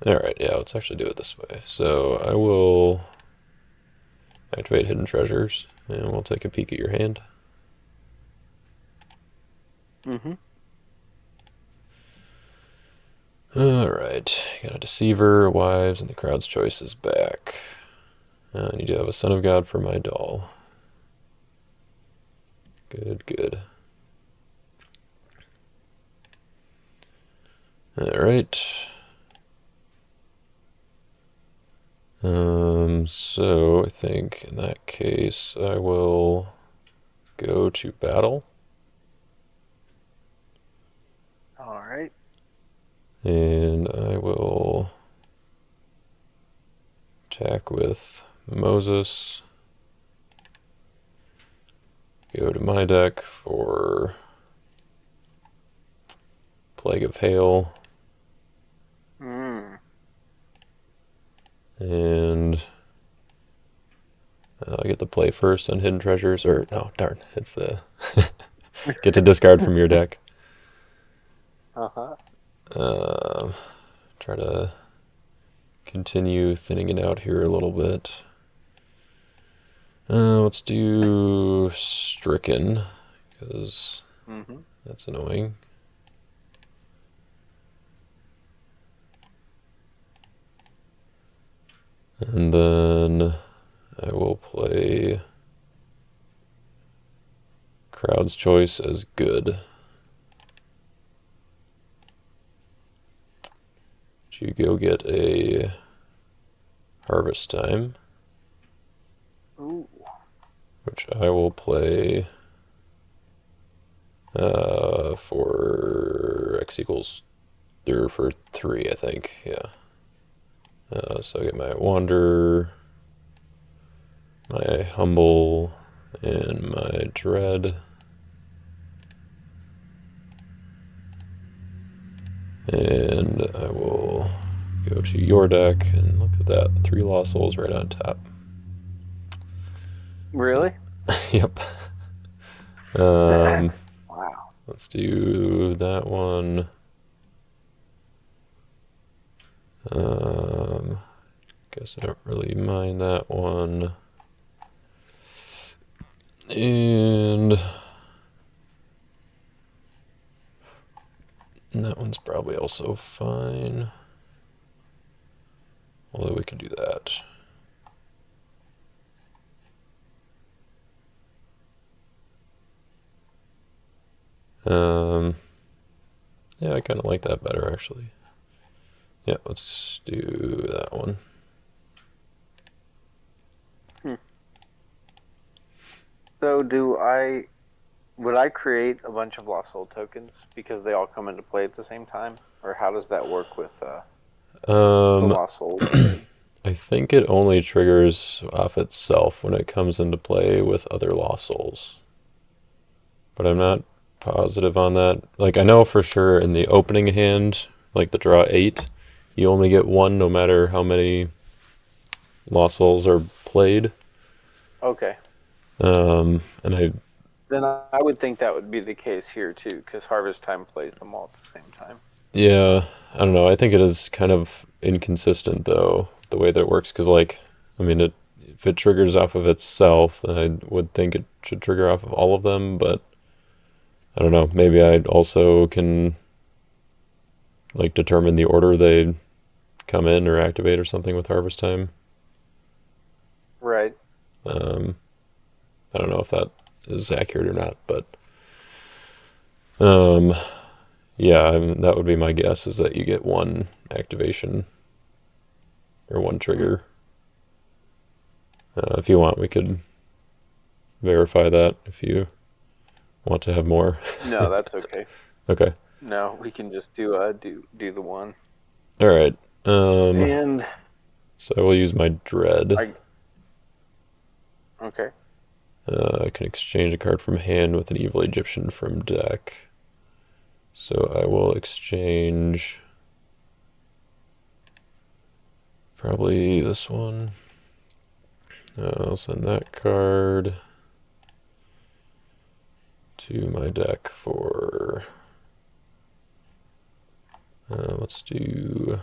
Alright, yeah, let's actually do it this way. So I will activate Hidden Treasures, and we'll take a peek at your hand. Alright, got a Deceiver, Wives, and the Crowd's Choice is back. And you do have a Son of God for my doll. Good, good. Alright. So I think in that case I will go to battle. All right. And I will attack with Moses. Go to my deck for Plague of Hail. And I get to play first on Hidden Treasures, or no, darn, it's the get to discard from your deck. Try to continue thinning it out here a little bit. Let's do Stricken, because that's annoying. And then I will play Crowd's Choice as good. You go get a Harvest Time. Ooh. Which I will play for X equals, or for 3, I think, yeah. So I get my Wander, my Humble, and my Dread. And I will go to your deck, and look at that, 3 Lost Souls right on top. Really? Yep. Wow. Let's do that one. Guess I don't really mind that one. And that one's probably also fine. Although we could do that. Yeah, I kind of like that better, actually. Yeah, let's do that one. So would I create a bunch of Lost Soul tokens because they all come into play at the same time? Or how does that work with the Lost Souls? I think it only triggers off itself when it comes into play with other Lost Souls. But I'm not positive on that. Like, I know for sure in the opening hand, like the draw 8, you only get one no matter how many Lost Souls are played. Okay. And I Then I would think that would be the case here too, because Harvest Time plays them all at the same time. Yeah, I don't know. I think it is kind of inconsistent though, the way that it works. Because like, I mean, if it triggers off of itself, then I would think it should trigger off of all of them. But I don't know. Maybe I also can like determine the order they come in or activate or something with Harvest Time. Right. Um, I don't know if that is accurate or not, but um, yeah, that would be my guess is that you get one activation or one trigger. If you want, we could verify that if you want to have more. No, that's okay. Okay. No, we can just do the one. All right. And So I will use my dread. Okay. I can exchange a card from hand with an evil Egyptian from deck. So I will exchange probably this one. I'll send that card to my deck for. Let's do.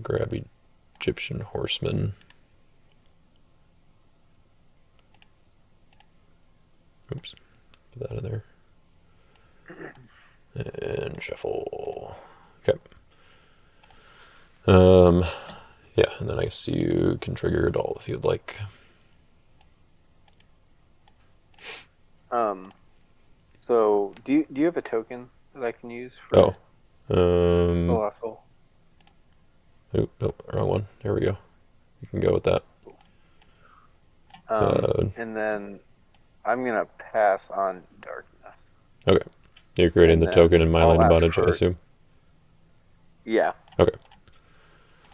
Grab Egyptian Horseman. Oops, put that in there. And shuffle. Okay. Yeah, and then I guess you can trigger it all if you'd like. So do you have a token that I can use for Colossal? Oh, wrong one. There we go. You can go with that. And then I'm gonna pass on Darkness. Okay. You're creating And the token in my line of bondage, I assume? Yeah. Okay.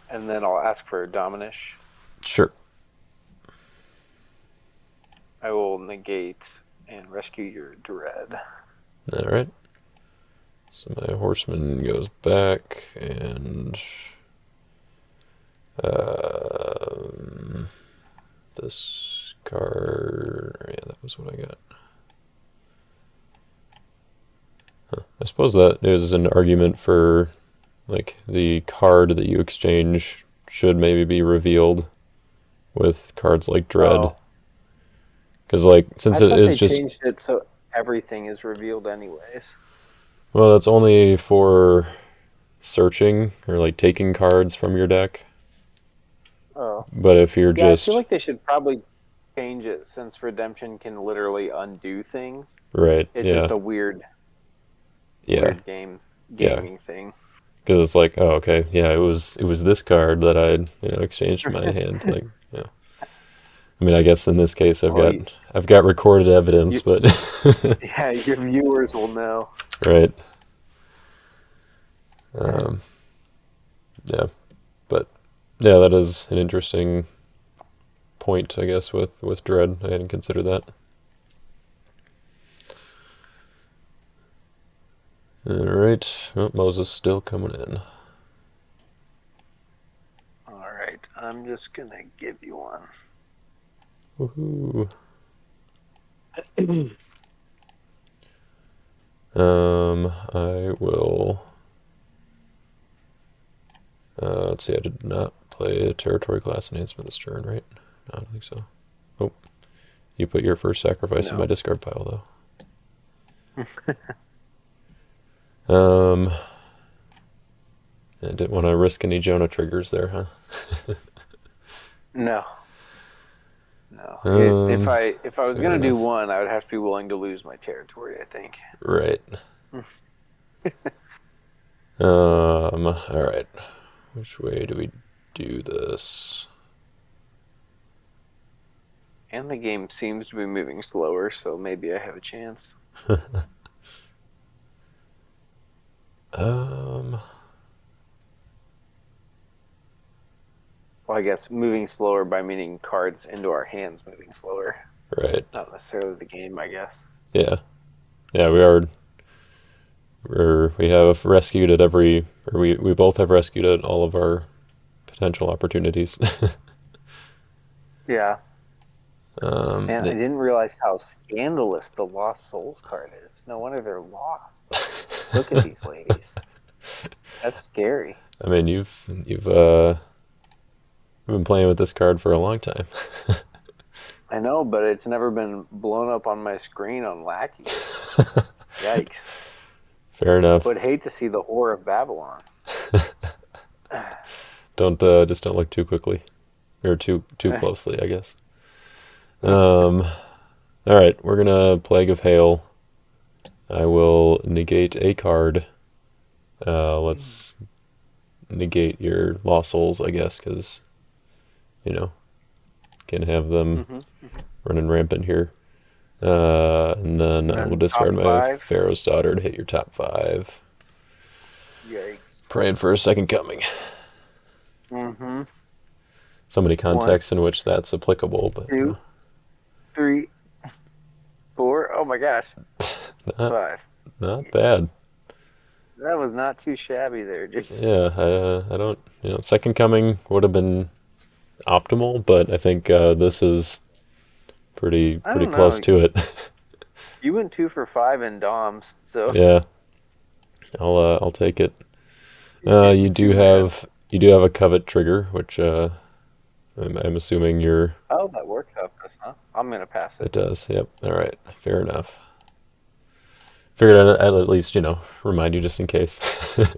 And then I'll ask for Dominish. Sure. I will negate and rescue your dread. All right. So my horseman goes back, and this card. Yeah, that was what I got. Huh. I suppose that is an argument for, like, the card that you exchange should maybe be revealed with cards like Dread. Because, like, since it is just. They changed it so everything is revealed, anyways. Well, that's only for searching or, like, taking cards from your deck. Oh. But if you're just. I feel like they should probably change it since Redemption can literally undo things. Right. It's just a weird gaming thing. Because it's like, oh, okay, yeah, it was this card that I exchanged from my hand. Like, yeah. I mean, I guess in this case, I've got recorded evidence, but yeah, your viewers will know. Right. Yeah, but yeah, that is an interesting point, I guess, with Dread. I hadn't considered that. All right. Oh, Moses still coming in. All right. I'm just going to give you one. Woohoo. I will. Let's see, I did not play a territory class enhancement this turn, right? No, I don't think so. Oh. You put your first sacrifice in my discard pile, though. I didn't want to risk any Jonah triggers there, huh? No. If I was going to do one, I would have to be willing to lose my territory, I think. Right. All right. Which way do we do this? And the game seems to be moving slower, so maybe I have a chance. Well, I guess moving slower by meaning cards into our hands moving slower. Right. Not necessarily the game, I guess. Yeah. Yeah, we have rescued at we both have rescued at all of our potential opportunities. Yeah. Man, I It, didn't realize how scandalous the Lost Souls card is. No wonder they're lost. Look at these ladies. That's scary. I mean, you've been playing with this card for a long time. I know, but it's never been blown up on my screen on Lackey. Yikes. Fair enough. Would hate to see the Whore of Babylon. Don't just don't look too quickly or too closely, I guess. All right, we're gonna Plague of Hail. I will negate a card. Let's negate your Lost Souls, I guess, because can have them running rampant here. And then I will discard my Pharaoh's Daughter to hit your top 5. Yikes. Praying for a second coming. Mm-hmm. So many contexts in which that's applicable, but 2, 3, 4. Oh my gosh. 5. Not bad. That was not too shabby there, Jake. Yeah, I don't. Second coming would have been optimal, but I think this is pretty close to it. You went 2 for 5 in DOMs, so Yeah, I'll take it. You do have a covet trigger, which I'm assuming you're. Oh, that works out, huh? I'm gonna pass it. It does. Yep. All right. Fair enough. Figured I'd at least remind you just in case. I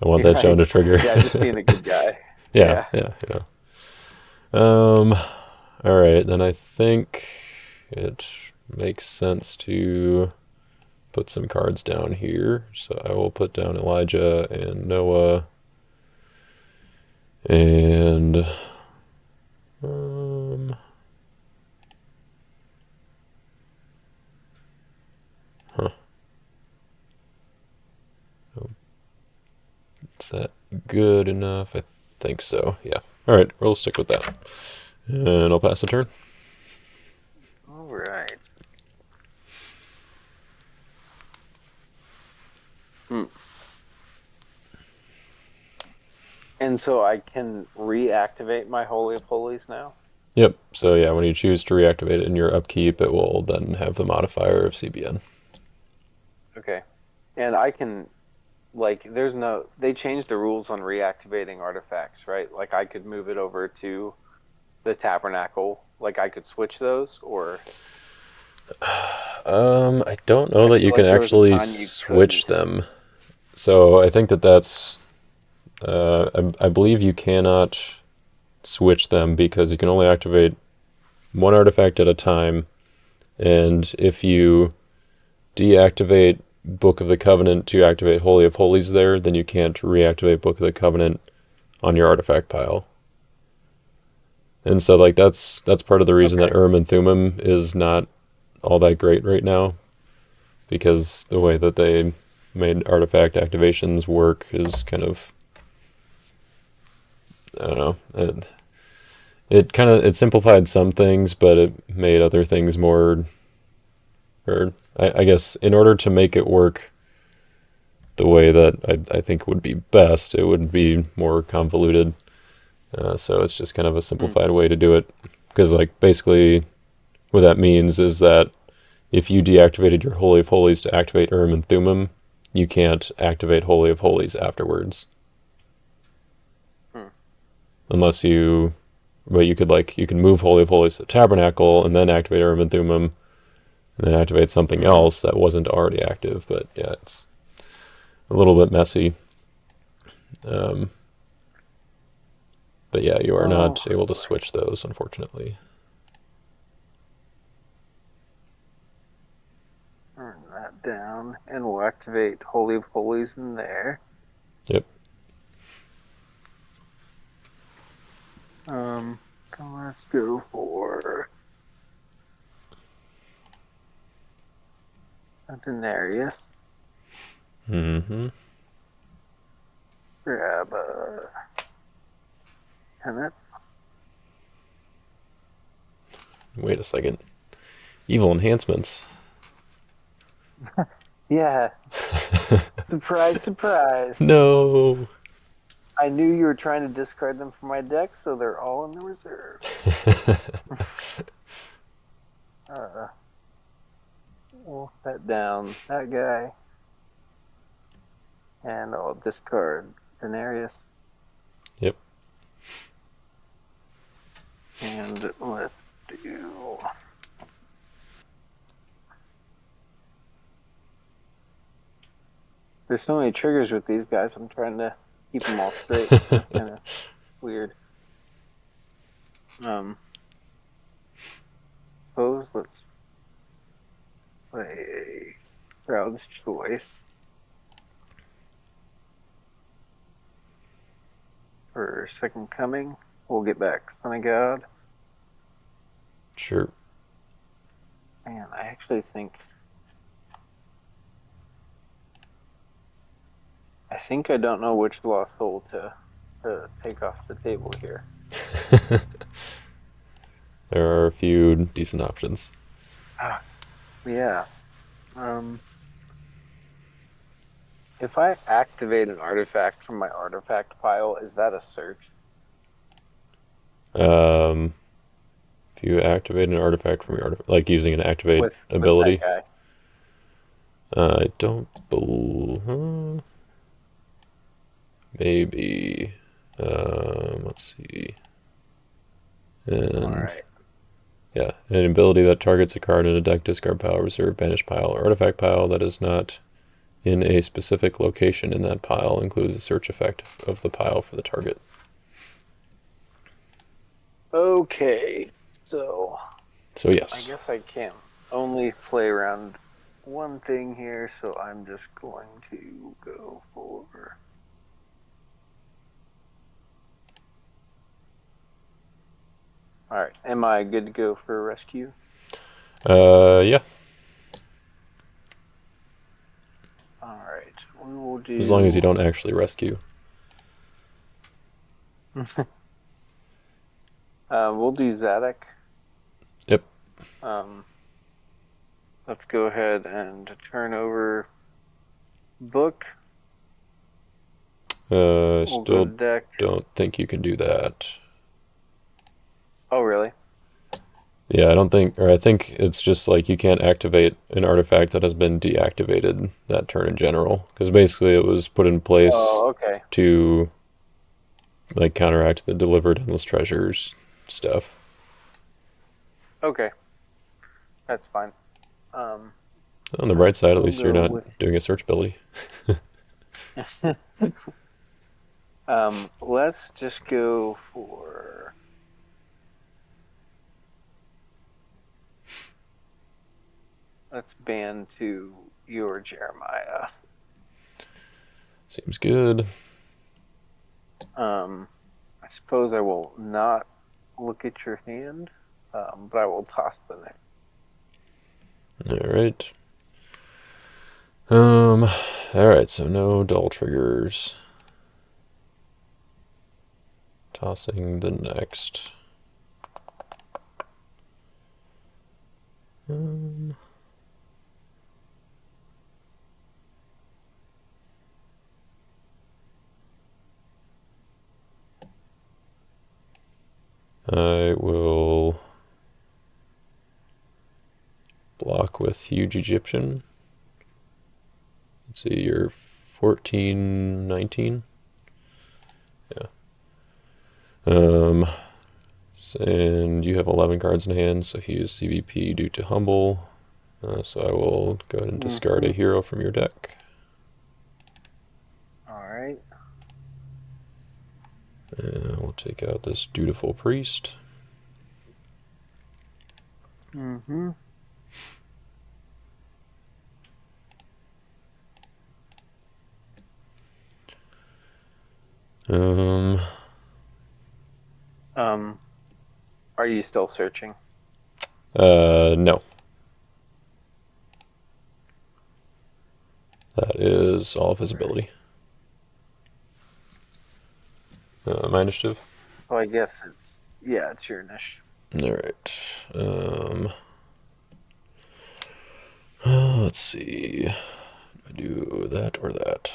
want that shown to trigger. Yeah, just being a good guy. Yeah. All right, then I think it makes sense to put some cards down here. So I will put down Elijah and Noah and is that good enough? I think so. Yeah. All right, we'll stick with that. And I'll pass the turn. All right. And so I can reactivate my Holy of Holies now? Yep. So yeah, when you choose to reactivate it in your upkeep, it will then have the modifier of CBN. Okay. And I can, they changed the rules on reactivating artifacts, right? Like I could move it over to the Tabernacle. Like I could switch those, or? I don't know that you can actually switch them. So I think that's. I believe you cannot switch them because you can only activate one artifact at a time, and if you deactivate Book of the Covenant to activate Holy of Holies there, then you can't reactivate Book of the Covenant on your artifact pile. And so that's part of the reason that Urim and Thummim is not all that great right now, because the way that they made artifact activations work is kind of, I don't know, it simplified some things, but it made other things more, or I guess in order to make it work the way that I think would be best, it would be more convoluted. So it's just kind of a simplified way to do it, because basically what that means is that if you deactivated your Holy of Holies to activate Urim and Thummim, you can't activate Holy of Holies afterwards. Unless you can move Holy of Holies to the Tabernacle and then activate Urim and Thummim, and then activate something else that wasn't already active. But yeah, it's a little bit messy. But yeah, you are not able to switch those, unfortunately. Turn that down, and we'll activate Holy of Holies in there. Yep. Let's go for a Denarius. Grab a Tenet. Wait a second. Evil enhancements. Yeah. Surprise, surprise. No. I knew you were trying to discard them from my deck, so they're all in the reserve. We'll set down that guy. And I'll discard Denarius. Yep. And let's do... There's so many triggers with these guys, I'm trying to keep them all straight. That's kind of weird. Suppose let's play Crowd's Choice for Second Coming. We'll get back Son of God. Sure. Man, I actually think... I don't know which Lost Soul to take off the table here. There are a few decent options. Yeah. If I activate an artifact from my artifact pile, is that a search? If you activate an artifact from your artifact, like using an activate ability. With that guy. I don't believe... Maybe. Let's see. And, all right. Yeah, an ability that targets a card in a deck, discard pile, reserve, banish pile, or artifact pile that is not in a specific location in that pile includes a search effect of the pile for the target. Okay, so yes. I guess I can only play around one thing here, so I'm just going to go for... All right, am I good to go for a rescue? Yeah. All right, we will do... As long as you don't actually rescue. We'll do Zadok. Yep. Let's go ahead and turn over book. Still don't think you can do that. Oh, really? Yeah, I think it's just like you can't activate an artifact that has been deactivated that turn in general. Because basically it was put in place to like counteract the delivered endless treasures stuff. Okay. That's fine. On the bright side, at least you're not doing a search ability. Let's just go for... Let's ban to your Jeremiah. Seems good. I suppose I will not look at your hand, but I will toss the next. Alright. Alright, so no dull triggers. Tossing the next. I will block with Huge Egyptian. Let's see, you're 14, 19. Yeah. And you have 11 cards in hand, so he is CVP due to Humble. So I will go ahead and discard a hero from your deck. Alright. And we'll take out this Dutiful Priest. Are you still searching? No. That is all of his ability. My initiative? Well, I guess it's... Yeah, it's your initiative. All right. Let's see. Do I do that or that?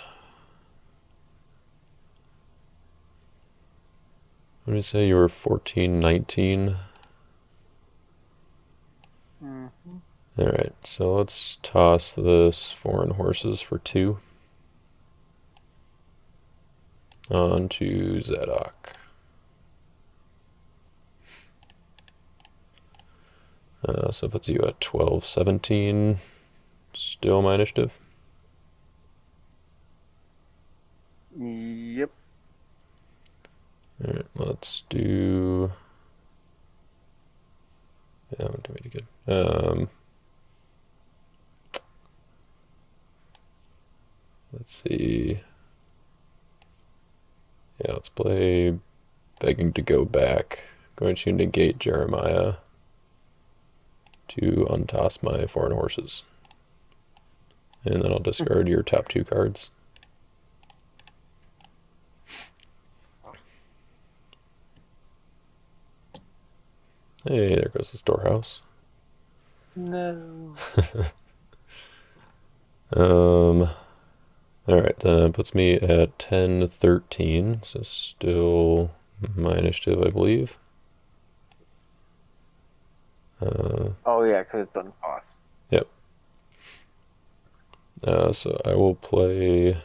Let me say you were 1419. Mm-hmm. All right, so let's toss this foreign horses for 2 on to Zadok. So it puts you at 1217. Still my initiative. Yep. All right, let's do. Yeah, I'm doing pretty good. Let's see. Yeah, let's play Begging to Go Back. Going to negate Jeremiah to untoss my foreign horses. And then I'll discard your top 2 cards. Hey, there goes the storehouse. No. Alright, that puts me at 10-13, so still my initiative, I believe. Oh yeah, because it's untossed. Yep. So I will play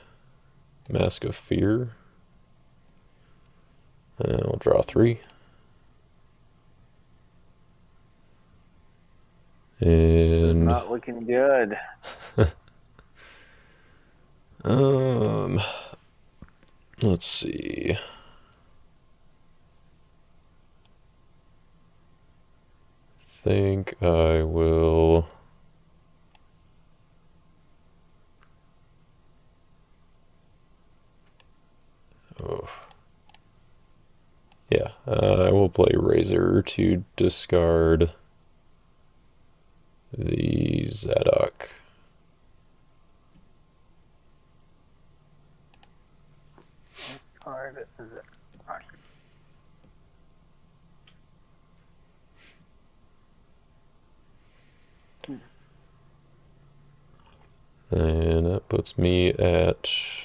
Mask of Fear. And we'll draw 3. And Not looking good. Let's see. Think I will. Oh. Yeah, I will play Razor to discard the Zadok. Card is it? And that puts me at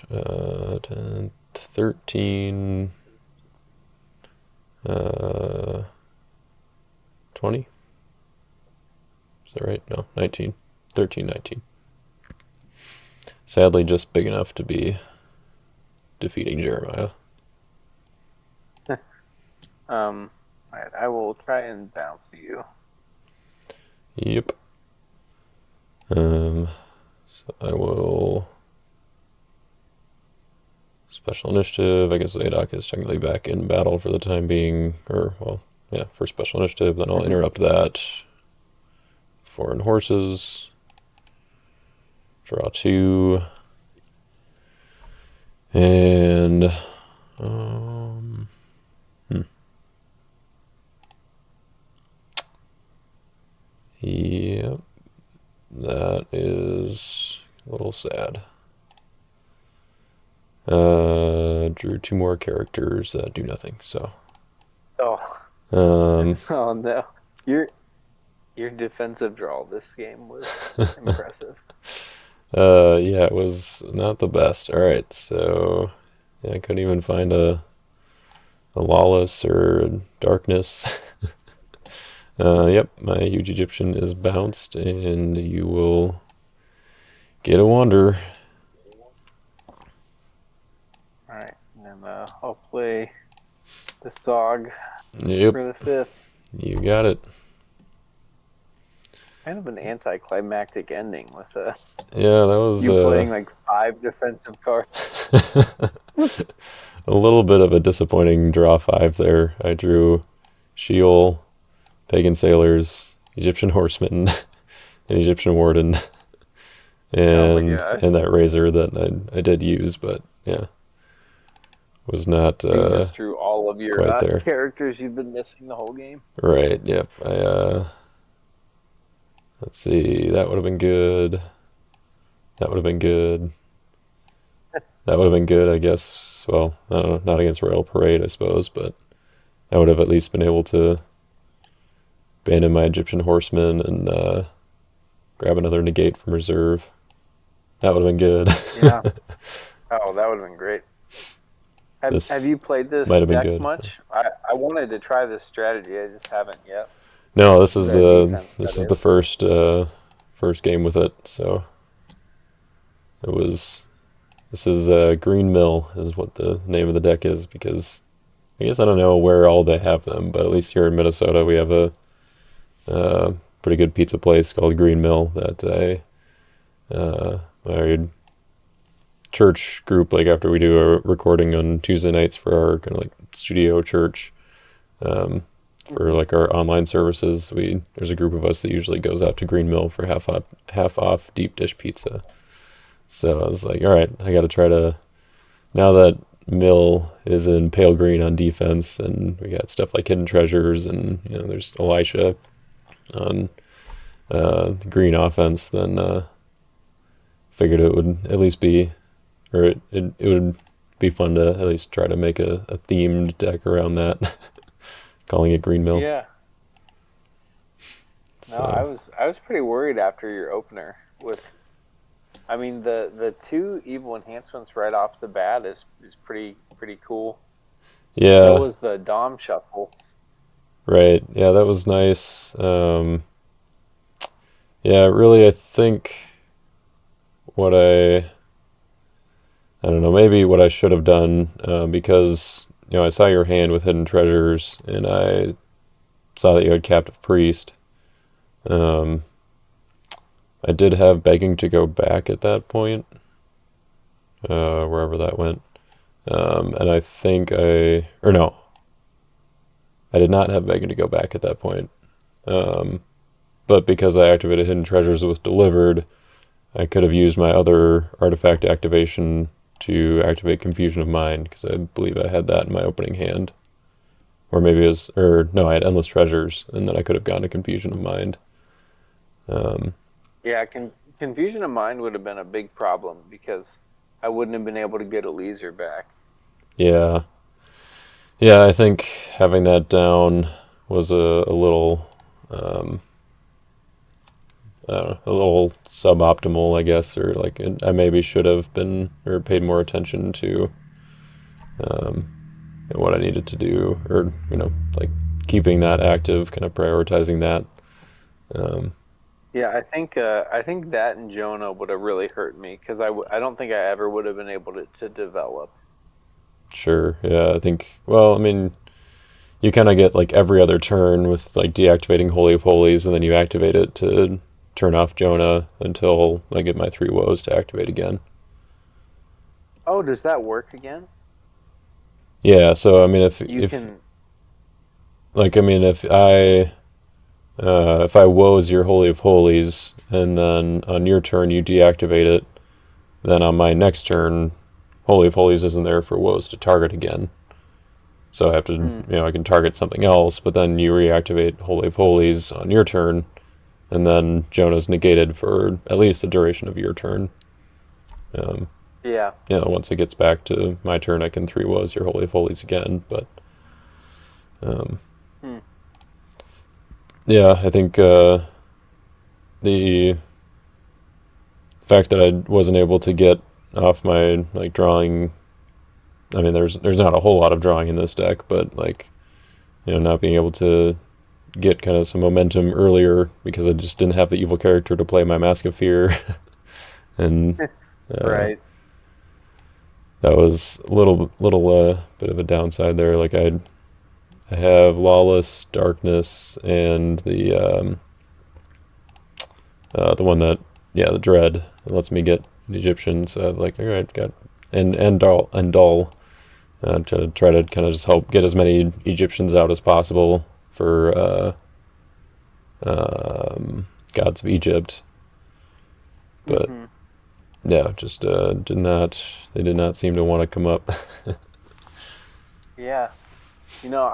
10, 13, 20. Is that right? No, 19. 13, 19. Sadly, just big enough to be defeating Jeremiah. Alright, I will try and bounce you. Yep. So I will special initiative. I guess Zadok is technically back in battle for the time being, or well, yeah, for special initiative. Then I'll interrupt that. Foreign horses. Draw 2. And yep, that is a little sad. Drew 2 more characters that do nothing. So. Oh. Oh no, your defensive draw this game was impressive. Yeah, it was not the best. All right, so yeah, I couldn't even find a lawless or a darkness. Yep, my huge Egyptian is bounced, and you will get a wonder. All right, and then I'll play this dog Yep, for the 5th. you got it. Kind of an anticlimactic ending with us. Yeah, that was you playing like 5 defensive cards. a little bit of a disappointing draw 5 there. I drew Sheol, Pagan Sailors, Egyptian Horseman, an Egyptian Warden, and that Razor that I did use, but yeah, was not you just drew all of your quite there. Characters you've been missing the whole game. Right, yep. Let's see, that would have been good. That would have been good. That would have been good, I guess. Well, I don't know, not against Royal Parade, I suppose, but I would have at least been able to abandon my Egyptian horseman and grab another negate from reserve. That would have been Yeah. good. Oh, that would have been great. Have This you played this might have been deck good. much? I wanted to try this strategy. I just haven't yet. No, this is The the defense, this that is the is. first game with it. So it was this is Green Mill is what the name of the deck is, because I guess I don't know where all they have them, but at least here in Minnesota we have a pretty good pizza place called Green Mill that my church group, like after we do a recording on Tuesday nights for our kind of like studio church, um, for Hmm. like our online services, there's a group of us that usually goes out to Green Mill for half off deep dish pizza. So I was like, all right, I got to try to, now that Mill is in pale green on defense, and we got stuff like Hidden Treasures, and there's Elisha on the green offense, then figured it would at least be, or it would be fun to at least try to make a themed deck around that, calling it Green Mill. Yeah. No, So I was pretty worried after your opener with. I mean, the two evil enhancements right off the bat is pretty cool. So yeah, was the Dom shuffle. right, yeah, that was nice. Yeah, really, I think what I don't know, maybe what I should have done, because I saw your hand with Hidden Treasures, and I saw that you had Captive Priest. Um, I did have Begging to Go Back at that point, wherever that went. And I think or no, I did not have Begging to Go Back at that point. Um, but because I activated Hidden Treasures with Delivered, I could have used my other artifact activation to activate Confusion of Mind, because I believe I had that in my opening hand. Or maybe it was, or no, I had Endless Treasures, and then I could have gone to Confusion of Mind. Um, Yeah, confusion of mind would have been a big problem because I wouldn't have been able to get Eliezer back. yeah. Yeah, I think having that down was a little, um, I don't know, a little suboptimal, I guess, or like I maybe should have been or paid more attention to um, what I needed to do, or like keeping that active, kind of prioritizing that. Um, Yeah, I think that and Jonah would have really hurt me because I don't think I ever would have been able to develop. sure, yeah, I think. Well, I mean, you kind of get like every other turn with like deactivating Holy of Holies, and then you activate it to turn off Jonah until I get my three woes to activate again. Oh, does that work again? Yeah, so I mean, You if can. like I mean, if I woes your Holy of Holies, and then on your turn you deactivate it, then on my next turn, Holy of Holies isn't there for woes to target again. So I have to, Hmm, I can target something else, but then you reactivate Holy of Holies on your turn, and then Jonah's negated for at least the duration of your turn. Um, yeah. once it gets back to my turn, I can three woes your Holy of Holies again. But um, Hmm. yeah, I think the fact that I wasn't able to get off my like drawing. I mean, there's not a whole lot of drawing in this deck, but like not being able to get kind of some momentum earlier because I just didn't have the evil character to play my Mask of Fear, and uh, Right. that was a little bit of a downside there. Like I have Lawless, Darkness, and the one that, yeah, the Dread that lets me get an Egyptian. So I've like, all right, got and Dull, to try to kind of just help get as many Egyptians out as possible for Gods of Egypt. But Hmm. yeah, just they did not seem to want to come up. Yeah. You know,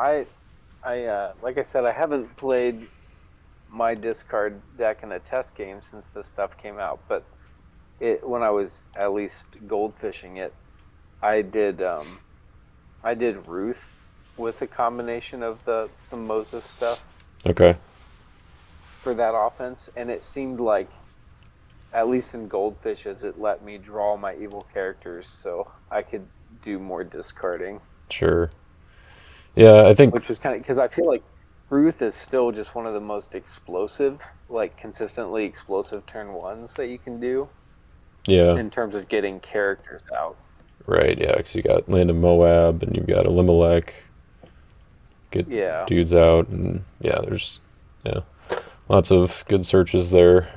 like I said, I haven't played my discard deck in a test game since this stuff came out, but it when I was at least goldfishing it, I did I did Ruth with a combination of the some Moses stuff. Okay. for that offense, and it seemed like, at least in Goldfishes, it let me draw my evil characters so I could do more discarding. Sure. Yeah, I think. Which was kind of, because I feel like Ruth is still just one of the most explosive, like consistently explosive turn ones that you can do Yeah. in terms of getting characters out. Right. Yeah, because you got Land of Moab and you've got Elimelech. Get Yeah. dudes out, and yeah, there's yeah lots of good searches there.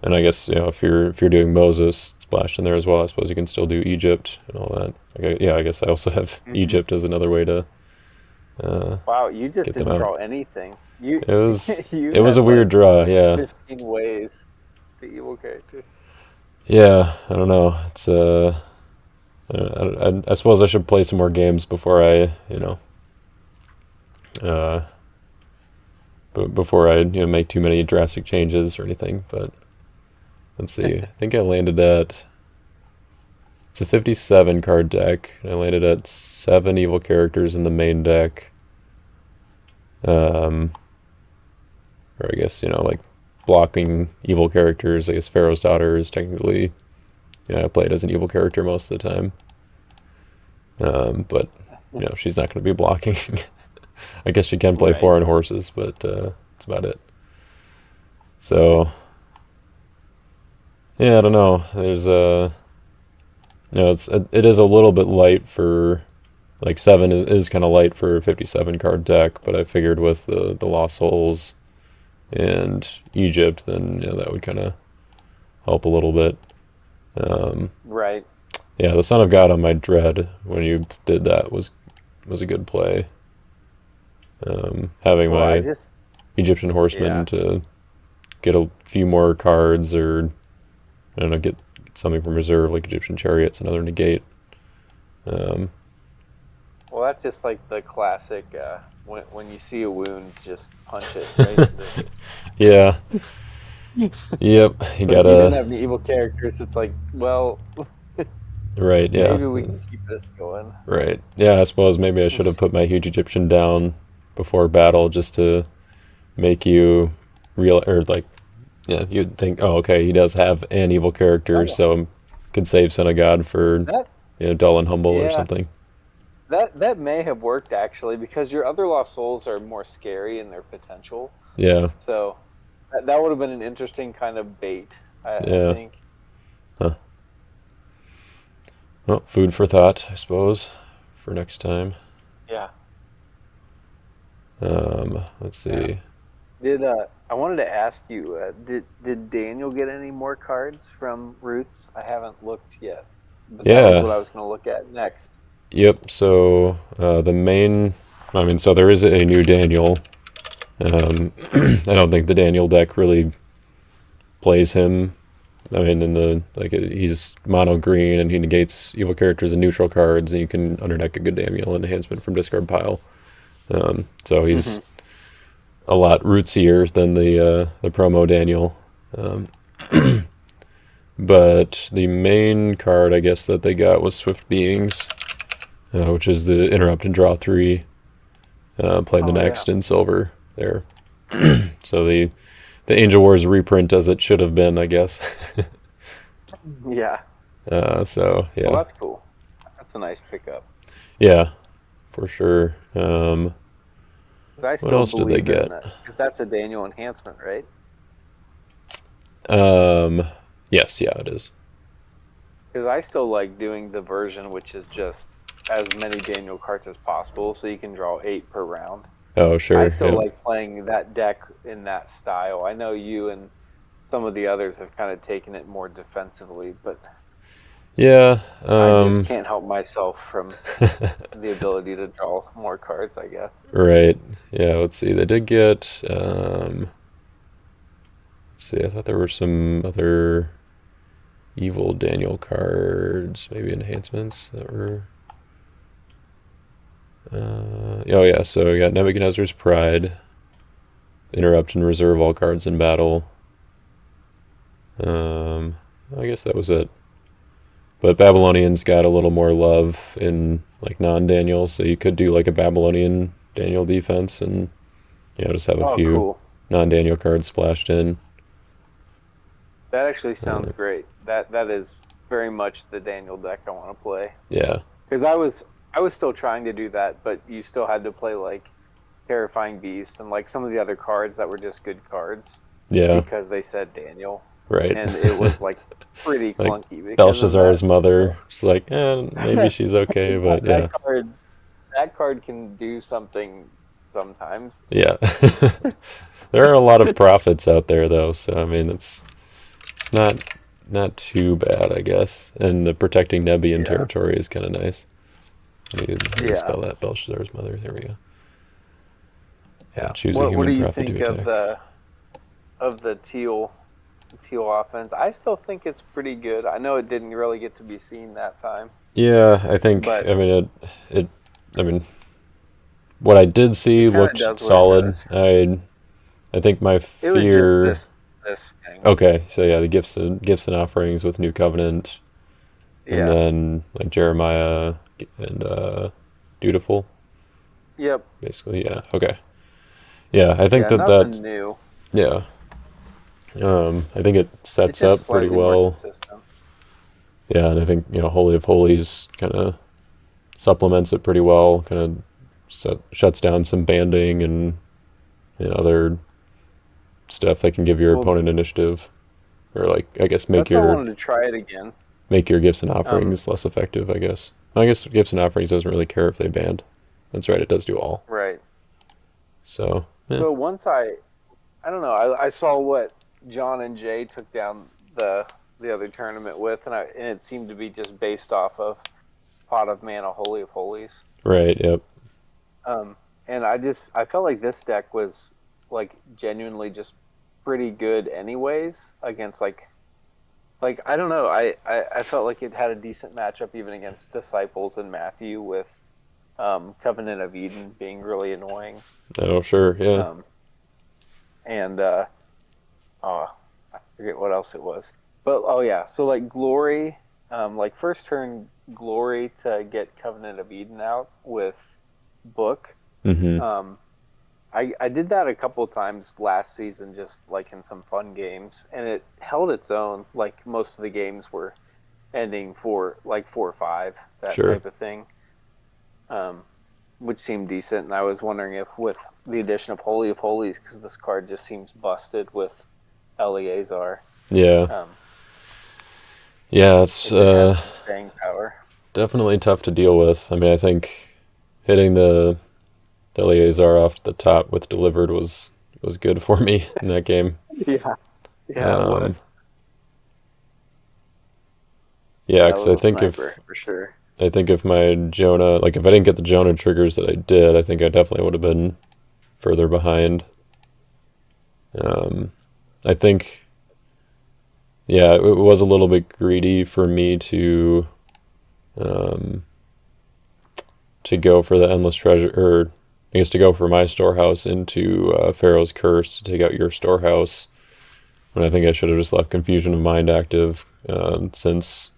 And I guess if you're doing Moses splashed in there as well, I suppose you can still do Egypt and all that. Okay, yeah, I guess I also have Egypt as another way to Wow, you just get them didn't out. draw anything. You It was you it was a had weird like draw, yeah. 15 ways to evil character. Yeah, I don't know. It's I suppose I should play some more games before uh, before I make too many drastic changes or anything. But let's see. I think I landed at it's a 57 card deck. I landed at 7 evil characters in the main deck. Or I guess like blocking evil characters. I guess Pharaoh's Daughter is technically I play it as an evil character most of the time. But she's not going to be blocking. I guess she can play Right. foreign horses, but that's about it. So yeah, I don't know. There's it is a little bit light for like 7 is kind of light for a 57 card deck, but I figured with the Lost Souls and Egypt, then that would kind of help a little bit. Right. Yeah, the Son of God on my Dread when you did that was a good play. Having Well, I my just Egyptian Horseman yeah. to get a few more cards, or I don't know, get something from reserve like Egyptian Chariots, another negate. Well, that's just like the classic. When you see a wound, just punch it right in this. Yeah. Yep. You But if you didn't gotta. have any evil characters, it's like, well, Right. Yeah. maybe we can keep this going. Right. Yeah. I suppose maybe I should have put my huge Egyptian down before battle just to make you real, or like, yeah, you'd think, oh, okay, he does have an evil character, Oh, so could save Son of God for that dull and humble or yeah, something. that may have worked actually because your other Lost Souls are more scary in their potential. Yeah. So that would have been an interesting kind of bait, I Yeah. think. Huh. Well, food for thought, I suppose, for next time. Yeah. Let's Yeah. see. I wanted to ask you, did Daniel get any more cards from Roots? I haven't looked yet, but that was Yeah. what I was going to look at next. Yep. So the main, I mean, so there is a new Daniel. I don't think the Daniel deck really plays him. I mean, he's mono green and he negates evil characters and neutral cards, and you can underdeck a good Daniel enhancement from discard pile. So he's a lot rootsier than the promo Daniel. But the main card, I guess, that they got was Swift Beings, which is the interrupt and draw 3. Play the Oh next yeah, in silver there. So the Angel Wars reprint as it should have been, I guess. yeah. So Well, yeah, that's cool. That's a nice pickup. yeah, for sure. 'Cause I What still else did they believe in get? that because that's a Daniel enhancement, right? Um, yes, yeah, it is. Because I still like doing the version which is just as many Daniel cards as possible, so you can draw 8 per round. Oh, I sure. still Yep. like playing that deck in that style. I know you and some of the others have kind of taken it more defensively, but Yeah. I just can't help myself from the ability to draw more cards, I guess. Right. Yeah. Let's see. They did get. Let's see. I thought there were some other evil Daniel cards, maybe enhancements that were. Oh yeah. So we got Nebuchadnezzar's Pride. Interrupt and reserve all cards in battle. I guess that was it. But Babylonians got a little more love in like non-Daniel, so you could do like a Babylonian Daniel defense and just have a Oh, few cool. non-Daniel cards splashed in. That actually sounds Uh, great. That is very much the Daniel deck I want to play. yeah, Because I was still trying to do that, but you still had to play like Terrifying Beast and like some of the other cards that were just good cards yeah, because they said Daniel, right. and it was like pretty Like clunky because of Belshazzar's that. mother. So It's like, maybe she's okay, but that yeah, card can do something sometimes. yeah. There are a lot of profits out there though, so I mean, it's not too bad, I guess. And the protecting Nebian Yeah, territory is kind of nice. How do you yeah, spell that? Belshazzar's mother. There we go. Yeah, yeah. choose a What do human you prophet to think of attack. the teal offense? I still think it's pretty good. I know it didn't really get to be seen that time, Yeah, I think. but I mean, it. I mean, what I did see it kind of looked does what it solid. does. I think my It was just fear. this thing. Okay, so yeah, the gifts and offerings with New Covenant, and Yeah. then like Jeremiah and Dutiful, Yep. basically. Yeah. Okay. Yeah, I think Yeah. that Nothing new. yeah. I think it It's sets just up pretty slightly more well. consistent. Yeah, and I think Holy of Holies kind of supplements it pretty well. Kind of shuts down some banding and other stuff that can give your Well, opponent initiative, or like I guess make that's why I your wanted to try it again. gifts and Um. offerings less effective. I guess gifts and offerings doesn't really care if they band. That's right. It does do all. Right. So yeah, But once I don't know. I saw what John and Jay took down the other tournament with, and it seemed to be just based off of Pot of Mana, Holy of Holies. right. Yep. Um. And I felt like this deck was like genuinely just pretty good anyways against like I don't know. I felt like it had a decent matchup even against Disciples and Matthew with Covenant of Eden being really annoying. Oh sure. Yeah. Um, and oh, I forget what else it was. But oh yeah, so like Glory, like first turn Glory to get Covenant of Eden out with Book. Mm-hmm. Um, I did that a couple of times last season, just like in some fun games, and it held its own. Like most of the games were ending for like 4-5, that Sure. type of thing, which seemed decent. And I was wondering if with the addition of Holy of Holies, because this card just seems busted with Eleazar, Yeah. um, Yeah. It's if it has some staying power. definitely tough to deal with. I mean, I think hitting the Eleazar off the top with delivered was good for me in that game. Yeah, yeah, it Um, was. yeah, That because was a sniper for sure. I think if my Jonah, like if I didn't get the Jonah triggers that I did, I think I definitely would have been further behind. Um, I think, yeah, it was a little bit greedy for me um, to go for the endless treasure, or I guess to go for my storehouse into Pharaoh's Curse to take out your storehouse. When I think I should have just left Confusion of Mind active, since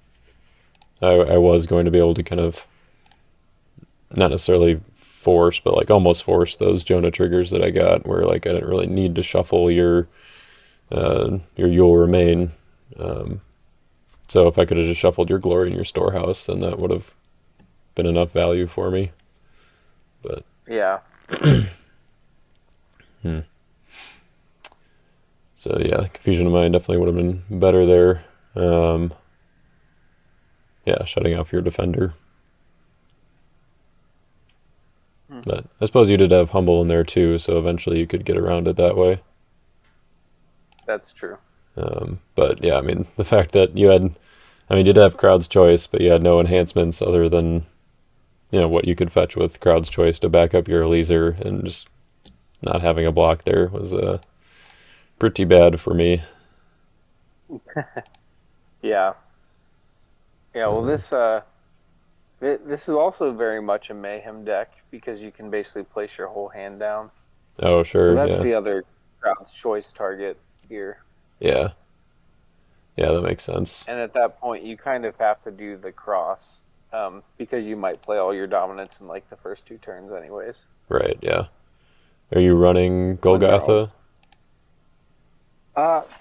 I was going to be able to kind of not necessarily force, but like almost force those Jonah triggers that I got, where like I didn't really need to shuffle your You'll Remain. Um, so if I could have just shuffled your Glory in your storehouse, then that would have been enough value for me. But Yeah, hmm. So yeah, Confusion of Mind definitely would have been better there. Um, yeah, shutting off your defender. But I suppose you did have Humble in there too, so eventually you could get around it that way. that's true. But yeah, I mean, the fact that I mean, you did have Crowd's Choice, but you had no enhancements other than, what you could fetch with Crowd's Choice to back up your Eliezer, and just not having a block there was pretty bad for me. Yeah, yeah. Well, Uh, this is also very much a mayhem deck because you can basically place your whole hand down. oh, So sure, that's yeah. the other crowd's choice target here. Yeah. Yeah, that makes sense. And at that point, you kind of have to do the cross because you might play all your dominance in like the first two turns, anyways. Right, yeah. Are you running When they're all Golgotha?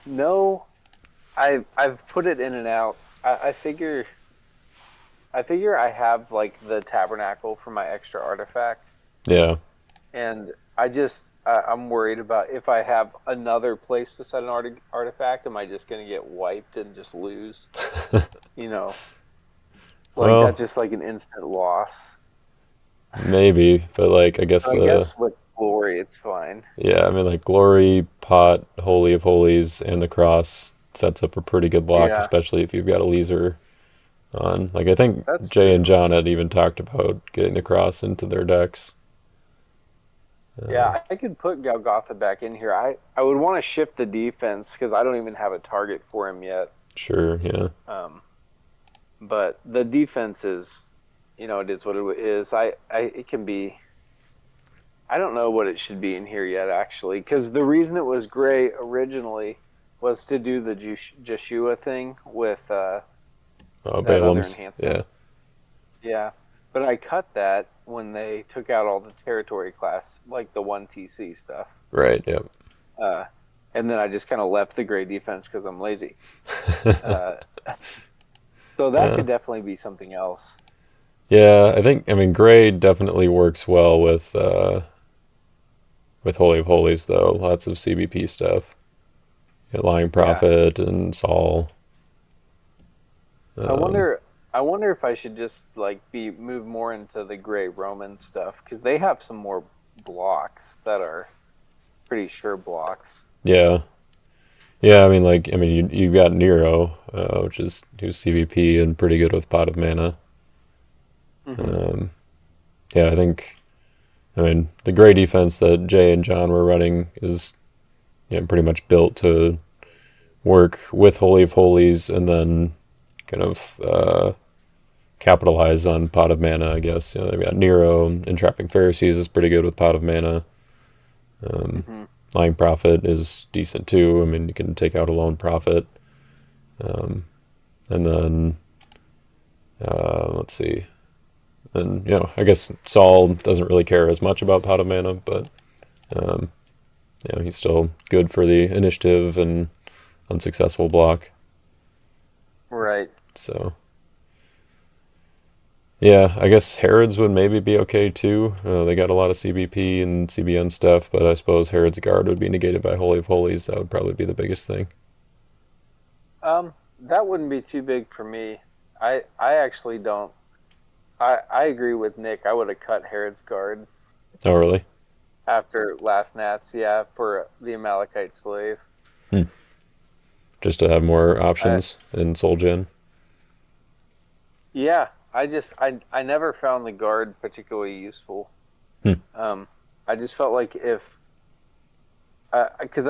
No, I've put it in and out. I figure I have like the tabernacle for my extra artifact, Yeah. and I'm worried about if I have another place to set an artifact, am I just gonna get wiped and just lose? You know, like Well, that's just like an instant loss. maybe, but like I guess So I the guess with glory, it's fine. yeah, I mean like Glory, Pot, Holy of Holies, and the Cross sets up a pretty good block, Yeah, especially if you've got a Leaser on. Like I think that's Jay and true. John had even talked about getting the Cross into their decks. Yeah, I could put Golgotha back in here. I would want to shift the defense because I don't even have a target for him yet. Sure, yeah. Um, but the defense is, it is what it is. It can be. I don't know what it should be in here yet, actually, because the reason it was gray originally was to do the Joshua thing with Oh, that other Balaam's, enhancement. yeah. Yeah, but I cut that when they took out all the territory class, like the one TC stuff. Right, yep. Uh, and then I just kind of left the gray defense because I'm lazy. Uh, so that Yeah. could definitely be something else. Yeah, I mean Gray definitely works well with Holy of Holies though. Lots of CBP stuff. Lying Yeah, Prophet and Saul. I Um, wonder. I wonder if I should just like be move more into the gray Roman stuff because they have some more blocks that are pretty sure blocks. yeah. Yeah, I mean you got Nero, which is who's CBP and pretty good with Pot of Mana. Hmm. Um, yeah, I mean the Gray defense that Jay and John were running is pretty much built to work with Holy of Holies and then kind of capitalize on Pot of Mana, I guess. They've got Nero, Entrapping Pharisees is pretty good with Pot of Mana. Um, Hmm. Lying Prophet is decent too. I mean, you can take out a Lone Prophet. Um, and then, let's see. And, I guess Saul doesn't really care as much about Pot of Mana, but, um, he's still good for the initiative and unsuccessful block. Right. So, yeah, I guess Herod's would maybe be okay too. They got a lot of CBP and CBN stuff, but I suppose Herod's Guard would be negated by Holy of Holies. That would probably be the biggest thing. That wouldn't be too big for me. I actually don't. I agree with Nick. I would have cut Herod's guard Oh, really? after last Nats. Yeah, for the Amalekite slave. Hmm. Just to have more I, options in Soul Gen. yeah, I never found the guard particularly useful. Hmm. Um, I just felt like if because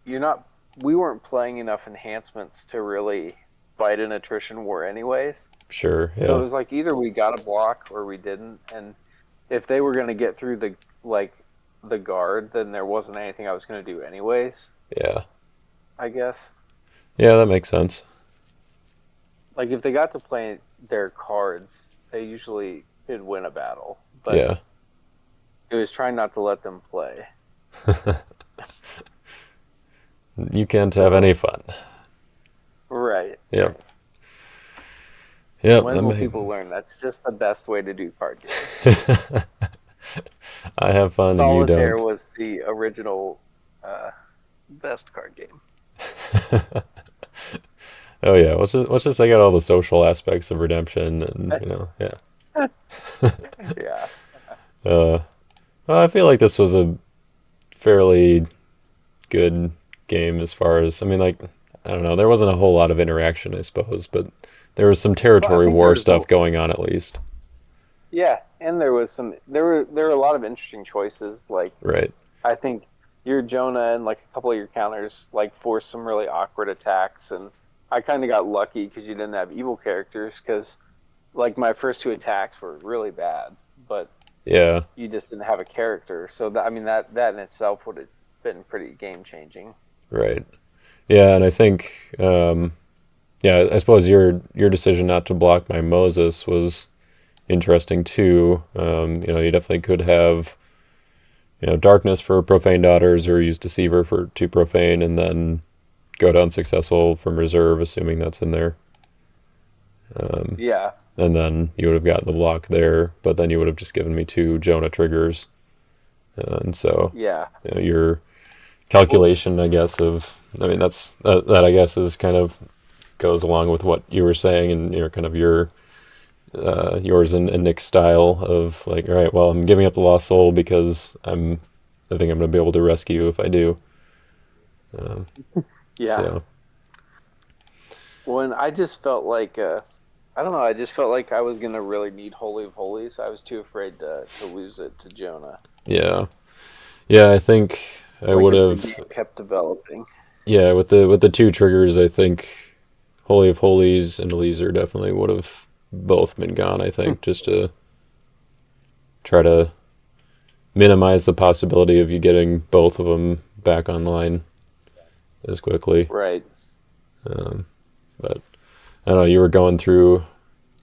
you're not we weren't playing enough enhancements to really fight an attrition war anyways. Sure. So it Yeah. was like either we got a block or we didn't. And if they were going to get through like the guard, then there wasn't anything I was going to do anyways. Yeah. I guess Yeah, that makes sense. like if they got to play their cards, they usually could win a battle. But Yeah. it was trying not to let them play. You can't have any So fun. right, Yep. right. Yep. When will people learn? That's just the best way to do card games. I have fun and you Solitaire don't. was the original uh, best card game. Oh yeah. Let's just take out all the social aspects of redemption and yeah. Yeah. Uh, well, I feel like this was a fairly good game as far as I mean, like I don't know, there wasn't a whole lot of interaction, I suppose, but there was some Well, I territory think there war was a stuff going on at least. yeah, and there were a lot of interesting choices. Like Right. I think your Jonah and like a couple of your counters like forced some really awkward attacks, and I kind of got lucky because you didn't have evil characters because like my first two attacks were really bad, but Yeah. you just didn't have a character. So I mean that in itself would have been pretty game changing. Right. Yeah, and I think yeah, I suppose your decision not to block my Moses was interesting too. You definitely could have darkness for profane daughters or use deceiver for to profane and then go to unsuccessful from reserve, assuming that's in there. Yeah. And then you would have gotten the block there, but then you would have just given me 2 Jonah triggers. And so, Yeah. your Well, calculation, I guess, I mean, that I guess is kind of goes along with what you were saying and kind of yours and Nick's style of like, all right, well, I'm giving up the lost soul because I think I'm going to be able to rescue you if I do. Um, yeah. so When I just felt like I don't know. I just felt like I was gonna really need Holy of Holies. I was too afraid to lose it to Jonah. yeah, yeah, I think I Like would as the have. game kept developing. Yeah, with the 2 triggers, I think Holy of Holies and Eliezer definitely would have both been gone. I think just to try to minimize the possibility of you getting both of them back online as quickly. Right. Um, but I don't know, you were going through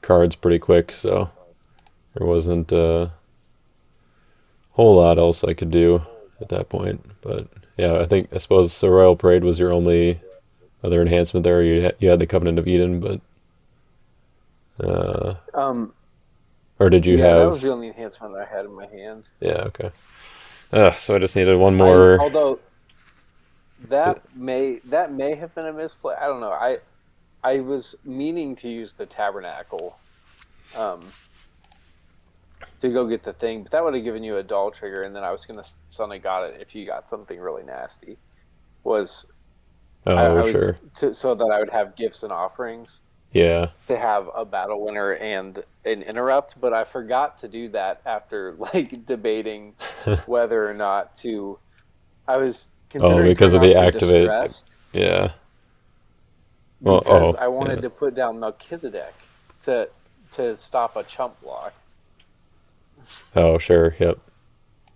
cards pretty quick, so there wasn't a whole lot else I could do at that point. But yeah, I suppose the Royal Parade was your only other enhancement there. You had the Covenant of Eden, but uh, Um. or did you Yeah, that was have? the only enhancement I had in my hand. Yeah, okay. So I just needed one I more. although To, that may have been a misplay. I don't know. I was meaning to use the tabernacle, um, to go get the thing, but that would have given you a doll trigger, and then I was gonna son of got it if you got something really nasty. Was oh, I sure. was so that I would have gifts and offerings Yeah. to have a battle winner and an interrupt, but I forgot to do that after like debating whether or not to. I was Oh, considering because turning of the off the activate. distress Yeah. Well, because oh, I yeah. wanted to put down Melchizedek to stop a chump block. Oh, sure. Yep.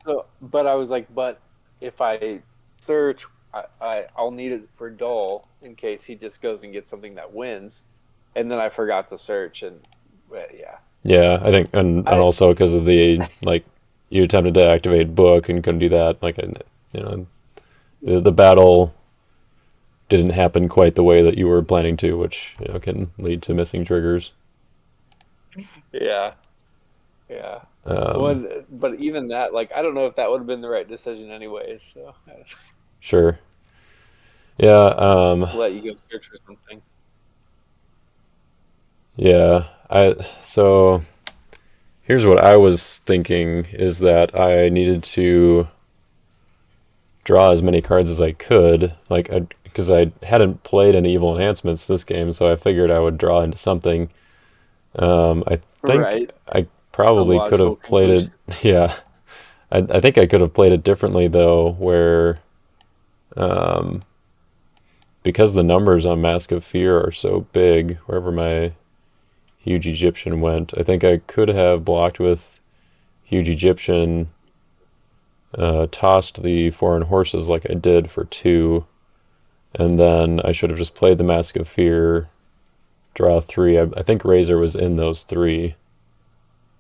So, but I was like, but if I search, I'll need it for Dole in case he just goes and gets something that wins, and then I forgot to search, and yeah, Yeah, I think, and I also because of the like, you attempted to activate book and couldn't do that. Like, you know, the battle didn't happen quite the way that you were planning to, which can lead to missing triggers. yeah, yeah. Um, When, but even that, like, I don't know if that would have been the right decision anyways. So I sure. Yeah. let you go search for something. Yeah. So here's what I was thinking is that I needed to draw as many cards as I could, like, because I hadn't played any evil enhancements this game, so I figured I would draw into something. I think Right. I A probably could logical have played conclusion. it. Yeah, I think I could have played it differently though, where um, because the numbers on Mask of Fear are so big, wherever my Huge Egyptian went, I think I could have blocked with Huge Egyptian, tossed the foreign horses like I did for 2, and then I should have just played the Mask of Fear, draw 3. I think Razor was in those 3.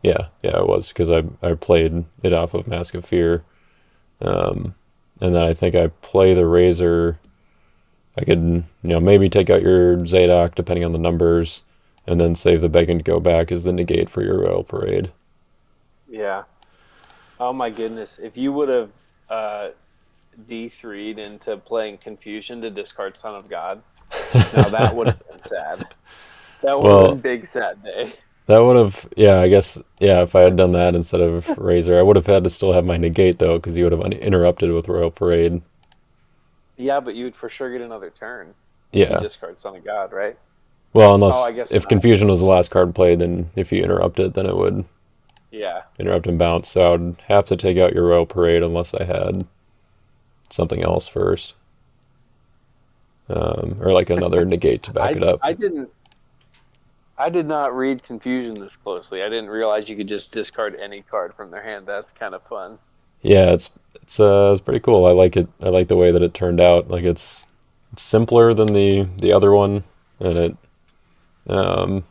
Yeah, yeah, it was because I played it off of Mask of Fear, um, and then I think I play the Razor. I could maybe take out your Zadok depending on the numbers, and then save the Begging to go back as the negate for your Royal Parade. Yeah. Oh my goodness! If you would have uh, D3'd into playing Confusion to discard Son of God, now that would have been sad. That would have been Well, big sad day. that would have, yeah, I guess, yeah, if I had done that instead of Razor, I would have had to still have my negate though, because you would have interrupted with Royal Parade. Yeah, but you'd for sure get another turn if you Yeah. discard Son of God, right? Well, Oh, I unless guess if not. Confusion was the last card played, then if you interrupted, then it would Yeah. interrupt and bounce. So I would have to take out your Royal Parade unless I had something else first, or like another negate to back I it up. I didn't I did not read Confusion this closely. I didn't realize you could just discard any card from their hand. That's kind of fun. Yeah, it's pretty cool. I like it. I like the way that it turned out. Like it's simpler than the other one, and um,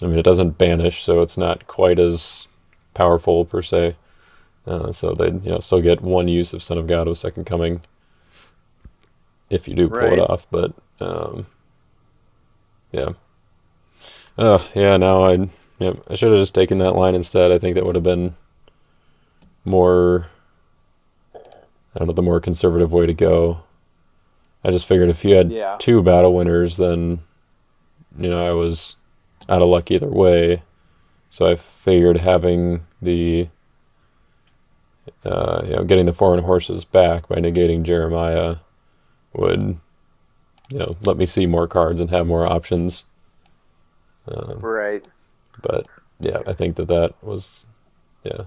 I mean, it doesn't banish, so it's not quite as powerful per se. So they still get one use of Son of God with Second Coming if you do pull it Right. off. But yeah, yeah. Now yeah, I should have just taken that line instead. I think that would have been more, I don't know, the more conservative way to go. I just figured if you had Yeah. two battle winners, then I was out of luck either way. So I figured having the getting the foreign horses back by negating Jeremiah would let me see more cards and have more options. Um, Right. but yeah, I think that was, yeah,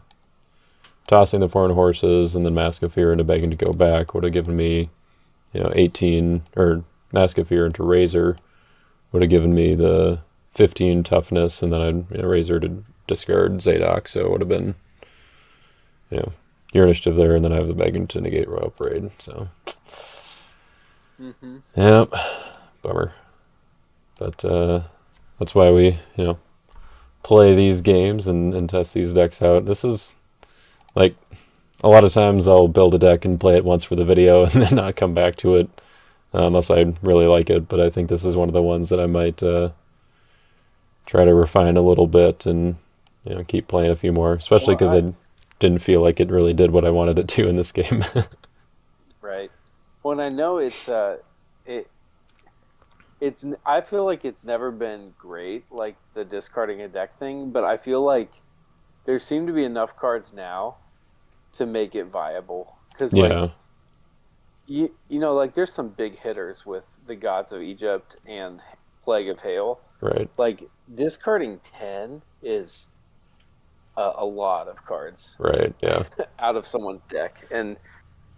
tossing the foreign horses and then Mask of Fear into begging to go back would have given me 18, or Mask of Fear into Razor would have given me the 15 toughness, and then I'd Razor to discard Zadok, so it would have been your initiative there, and then I have the begging to negate Royal Parade. So Hmm. yeah, bummer. But that's why we play these games and test these decks out. This is like, a lot of times I'll build a deck and play it once for the video and then not come back to it unless I really like it. But I think this is one of the ones that I might try to refine a little bit and keep playing a few more, especially Well, because I didn't feel like it really did what I wanted it to in this game. right. When I know it I feel like it's never been great, like the discarding a deck thing, but I feel like there seem to be enough cards now to make it viable. Because Yeah, like like there's some big hitters with the Gods of Egypt and Plague of Hail. right, Like discarding 10 is a lot of cards right, yeah, out of someone's deck, and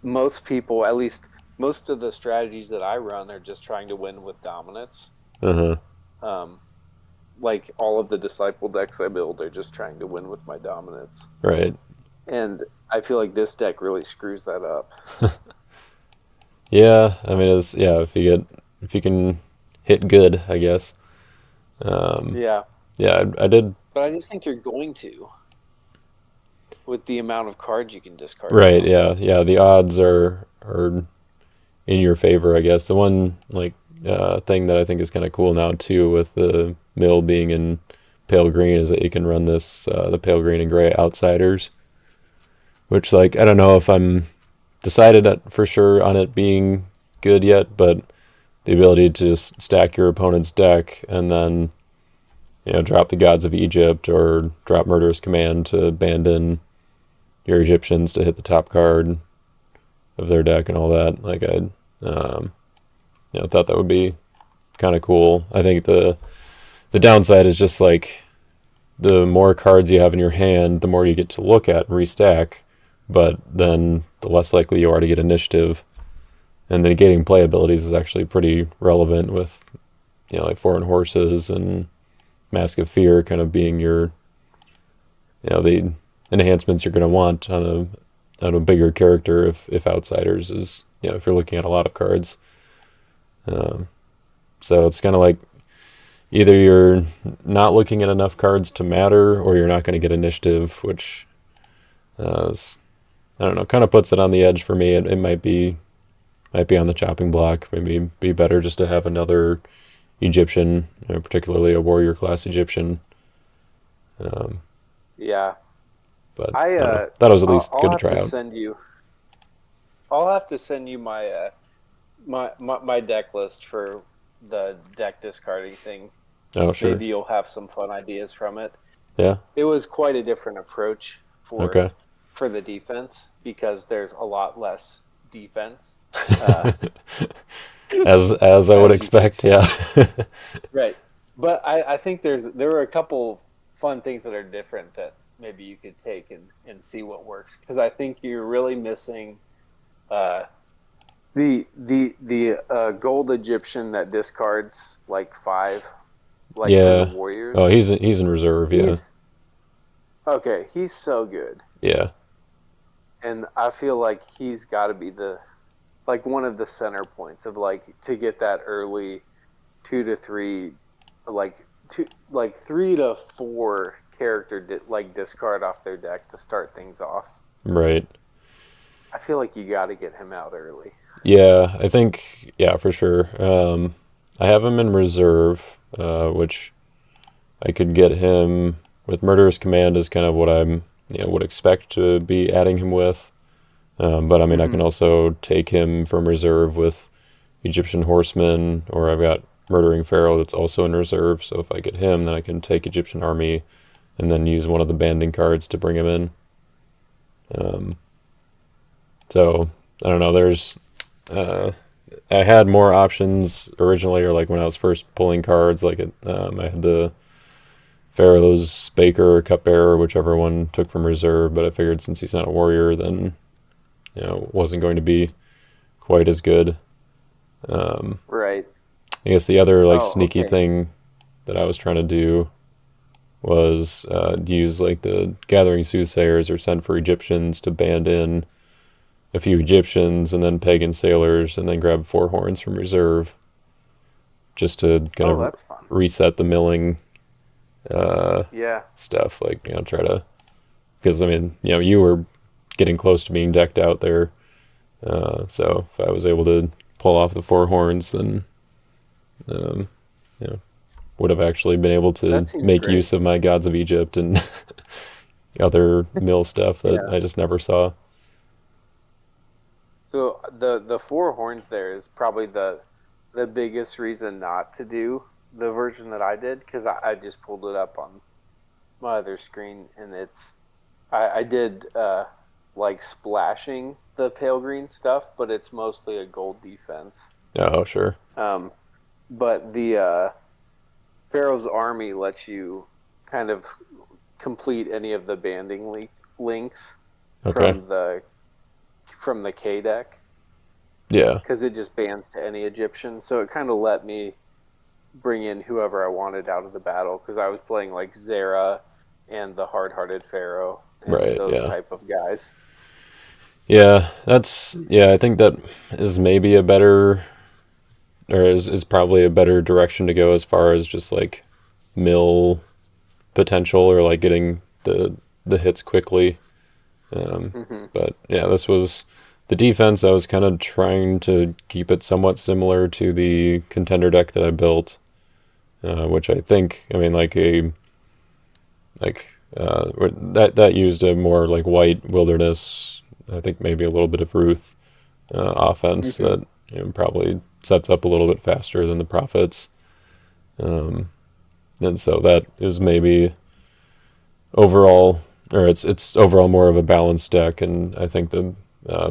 most people, at least most of the strategies that I run, are just trying to win with dominance. uh-huh, Um, like all of the disciple decks I build are just trying to win with my dominance, right. and I feel like this deck really screws that up. Yeah, I mean, it's, yeah, if you can hit good, I guess. Um, Yeah, yeah, I did. but I just think you're going to with the amount of cards you can discard Right, now. yeah, yeah. The odds are in your favor, I guess. The one like thing that I think is kind of cool now too, with the mill being in pale green, is that you can run this the pale green and gray outsiders, which, like, I don't know if I'm decided for sure on it being good yet, but the ability to just stack your opponent's deck and then drop the Gods of Egypt or drop Murderous Command to abandon your Egyptians to hit the top card of their deck and all that. Like, I um, thought that would be kind of cool. I think the downside is just like, the more cards you have in your hand, the more you get to look at and restack, but then the less likely you are to get initiative. And the negating play abilities is actually pretty relevant with like foreign horses and Mask of Fear kind of being your the enhancements you're going to want on a bigger character, if outsiders is if you're looking at a lot of cards. Um, so it's kind of like, either you're not looking at enough cards to matter, or you're not going to get initiative, which is, I don't know, kind of puts it on the edge for me. It might be on the chopping block. Maybe be better just to have another Egyptian, particularly a warrior class Egyptian. Um, Yeah, but I I don't know. That was at least I'll good to have try to out. send you. I'll have to send you my deck list for the deck discarding thing. Oh, sure. Maybe you'll have some fun ideas from it. Yeah. It was quite a different approach Okay. for the defense because there's a lot less defense, uh, As I would as you can expect. Yeah. expect. Right, but I think there were a couple fun things that are different that maybe you could take and see what works, because I think you're really missing uh, the gold Egyptian that discards like five, like for the Yeah. Oh, warriors. he's in reserve. Yeah. He's okay. He's so good, Yeah. and I feel like he's got to be the like one of the center points of like to get that early 2 to 3, like 3 to 4 character like discard off their deck to start things off. Right. I feel like you got to get him out early. Yeah, I think, yeah, for sure. I have him in reserve, which I could get him with Murderous Command is kind of what I'm, would expect to be adding him with. But I mean, I Hmm. can also take him from reserve with Egyptian Horseman, or I've got Murdering Pharaoh that's also in reserve. So if I get him, then I can take Egyptian Army and then use one of the banding cards to bring him in. Um, so I don't know. Uh, I had more options originally, or like when I was first pulling cards. I had the Pharaoh's Baker or Cupbearer, whichever one took from reserve. But I figured since he's not a warrior, then it wasn't going to be quite as good. Um, Right. I guess the other like Oh, sneaky okay. thing that I was trying to do was use like the Gathering Soothsayers or Send for Egyptians to band in a few Egyptians and then pagan sailors and then grab four horns from reserve just to kind Oh, of that's fun. reset the milling uh, Yeah. stuff. Like, try to, because I mean, you were getting close to being decked out there. So if I was able to pull off the four horns, then um, you know, would have actually been able to That seems make great. use of my gods of Egypt and other mill stuff that Yeah. I just never saw. So the four horns there is probably the biggest reason not to do the version that I did because I just pulled it up on my other screen and I did like splashing the pale green stuff, but it's mostly a gold defense. Oh, sure. Um, but the Pharaoh's army lets you kind of complete any of the banding links Okay. from the K deck Yeah. because it just bans to any Egyptian. So it kind of let me bring in whoever I wanted out of the battle because I was playing like Zera and the hard-hearted Pharaoh and Right. those Yeah. type of guys. Yeah. I think that is maybe a better, or is probably a better direction to go as far as just like mill potential or like getting the hits quickly. Um, Hmm. but yeah, this was the defense. I was kind of trying to keep it somewhat similar to the contender deck that I built, which I think, I mean, like that used a more like white wilderness. I think maybe a little bit of Ruth offense Hmm. that probably sets up a little bit faster than the Prophets, um, and so that is maybe overall, or it's overall more of a balanced deck, and I think the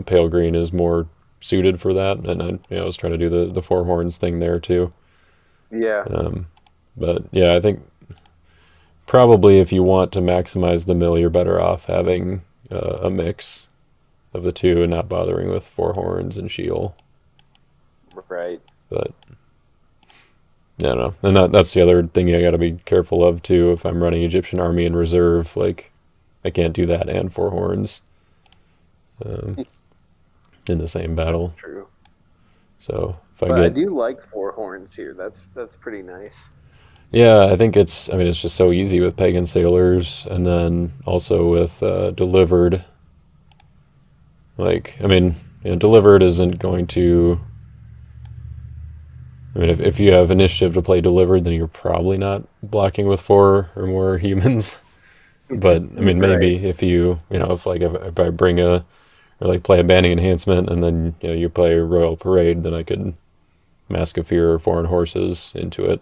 pale green is more suited for that. And I was trying to do the four horns thing there too. Yeah. Um, but yeah, I think probably if you want to maximize the mill, you're better off having a mix of the two and not bothering with four horns and Sheol. Right. But yeah, I don't know. And that's the other thing I got to be careful of too. If I'm running Egyptian army in reserve, like I can't do that and four horns um, in the same That's battle. true. So if I But I get, do like four horns here. That's pretty nice. yeah, I think I mean, it's just so easy with pagan sailors, and then also with delivered. Like, I mean, delivered isn't going to. I mean, if you have initiative to play delivered, then you're probably not blocking with four or more humans. But I mean, Right. maybe if if I bring a or like play a banning enhancement, and then you play Royal Parade, then I could Mask of Fear or Foreign Horses into it.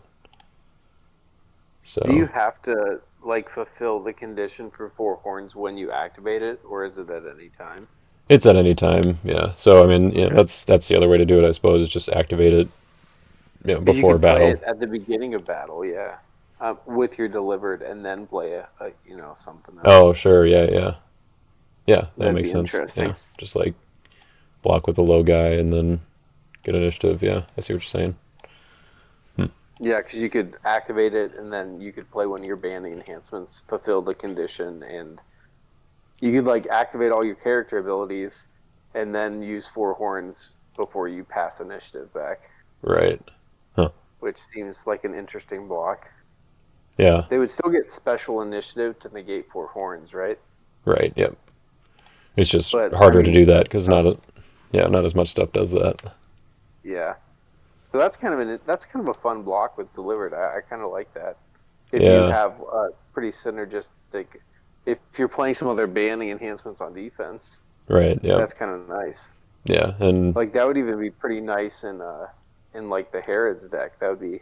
Do you So have to like fulfill the condition for four horns when you activate it, or is it at any time? it's at any time, yeah. So I mean, Okay. that's the other way to do it, I suppose, is just activate it, Because you before could play battle. it at the beginning of battle, yeah, with your delivered, and then play something Oh, else. sure, yeah, that That'd makes be sense. Yeah, interesting. just like block with the low guy and then get initiative. Yeah, I see what you're saying. Hmm. Yeah, because you could activate it, and then you could play one of your banding enhancements, fulfill the condition, and you could like activate all your character abilities, and then use four horns before you pass initiative back, Right. Huh. which seems like an interesting block. Yeah. They would still get special initiative to negate four horns, right? Right. Yep. It's just But I harder to mean, do that because uh, not a, Yeah, not as much stuff does that. Yeah. So that's kind of a fun block with delivered. I kind of like that. If you Yeah, have pretty synergistic, if you're playing some other banding enhancements on defense, right. Yeah, that's kind of nice. yeah, and Like that would even be pretty nice in like the Herod's deck. That would be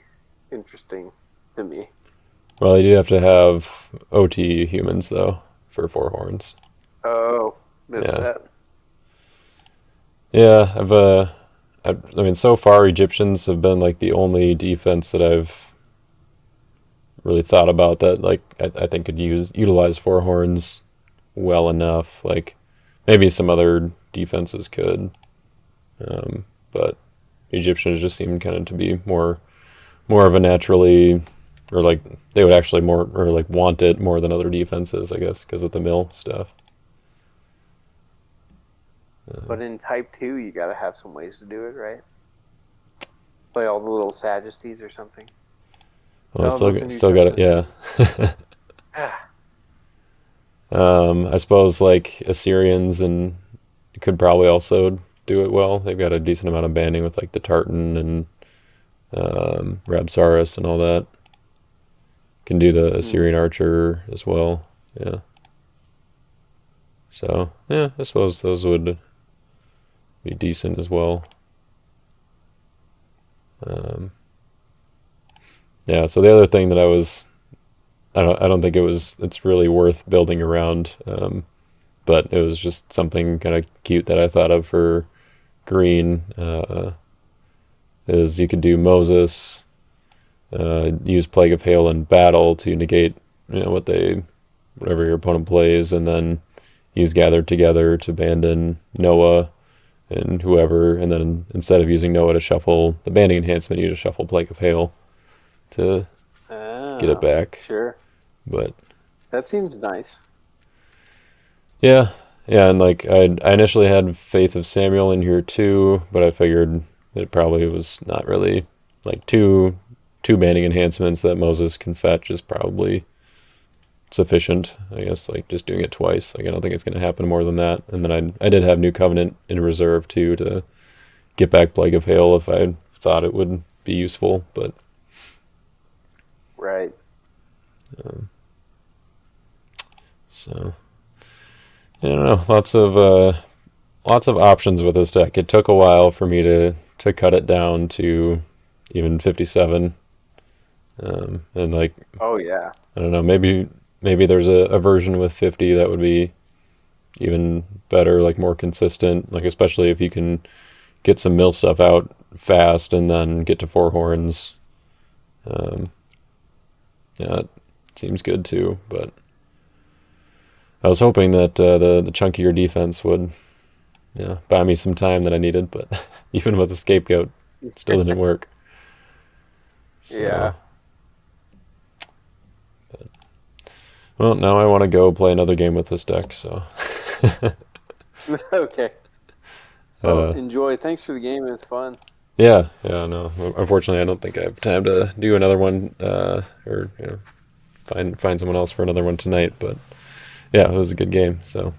interesting to me. well, you do have to have OT humans though for four horns. Oh, missed Yeah, that. yeah. I mean, so far Egyptians have been like the only defense that I've really thought about that like I think could utilize four horns well enough. Like maybe some other defenses could, but Egyptians just seem kind of to be more of a naturally, or like they would actually more or like want it more than other defenses, I guess, because of the mill stuff. But in Type 2, you got to have some ways to do it, right? Play all the little Sagestes or something. Well, Oh, those are New still got it. Testament Yeah. things. Ah, I suppose like Assyrians and could probably also do it well. They've got a decent amount of banding with like the Tartan and Rabsaris and all that. Can do the hmm. Assyrian archer as well. Yeah. So yeah, I suppose those would be decent as well. Um, yeah. So the other thing that I don't think it's really worth building around. But it was just something kind of cute that I thought of for green. Is you could do Moses, use Plague of Hail in battle to negate, whatever your opponent plays, and then use Gathered Together to abandon Noah and whoever, and then instead of using Noah to shuffle the banding enhancement, you just shuffle Plague of Hail to get it Oh, back. sure. But That seems nice. yeah, yeah, and like I initially had Faith of Samuel in here too, but I figured it probably was not really like two banding enhancements that Moses can fetch is probably sufficient. I guess like just doing it twice. Like I don't think it's going to happen more than that. And then I did have New Covenant in reserve too to get back Plague of Hail if I thought it would be useful. But Right. so I don't know. Lots of options with this deck. It took a while for me to cut it down to even 57. And like Oh, yeah. I don't know, maybe there's a version with 50 that would be even better, like more consistent, like especially if you can get some mill stuff out fast and then get to four horns. Um, yeah, it seems good too. But I was hoping that the chunkier defense would buy me some time that I needed, but even with the scapegoat, it still didn't work. Yeah. So, well, now I want to go play another game with this deck. So, Okay. Well, uh, enjoy. Thanks for the game. It was fun. yeah, no. Unfortunately, I don't think I have time to do another one, or find someone else for another one tonight. But yeah, it was a good game. So,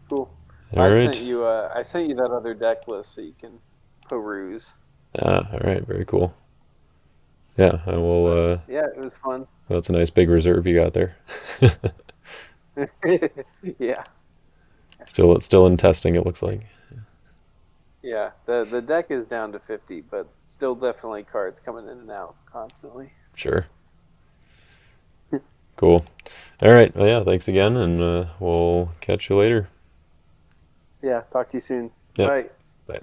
Cool. all right. I sent you that other deck list so you can peruse. All right. Very cool. Yeah, I will. But yeah, it was fun. Well, that's a nice big reserve you got there. Yeah. Still in testing. It looks like. Yeah. The deck is down to 50, but still definitely cards coming in and out constantly. Sure. Cool. All right. Well, yeah. Thanks again, and we'll catch you later. Yeah. Talk to you soon. Yep. Bye. Bye.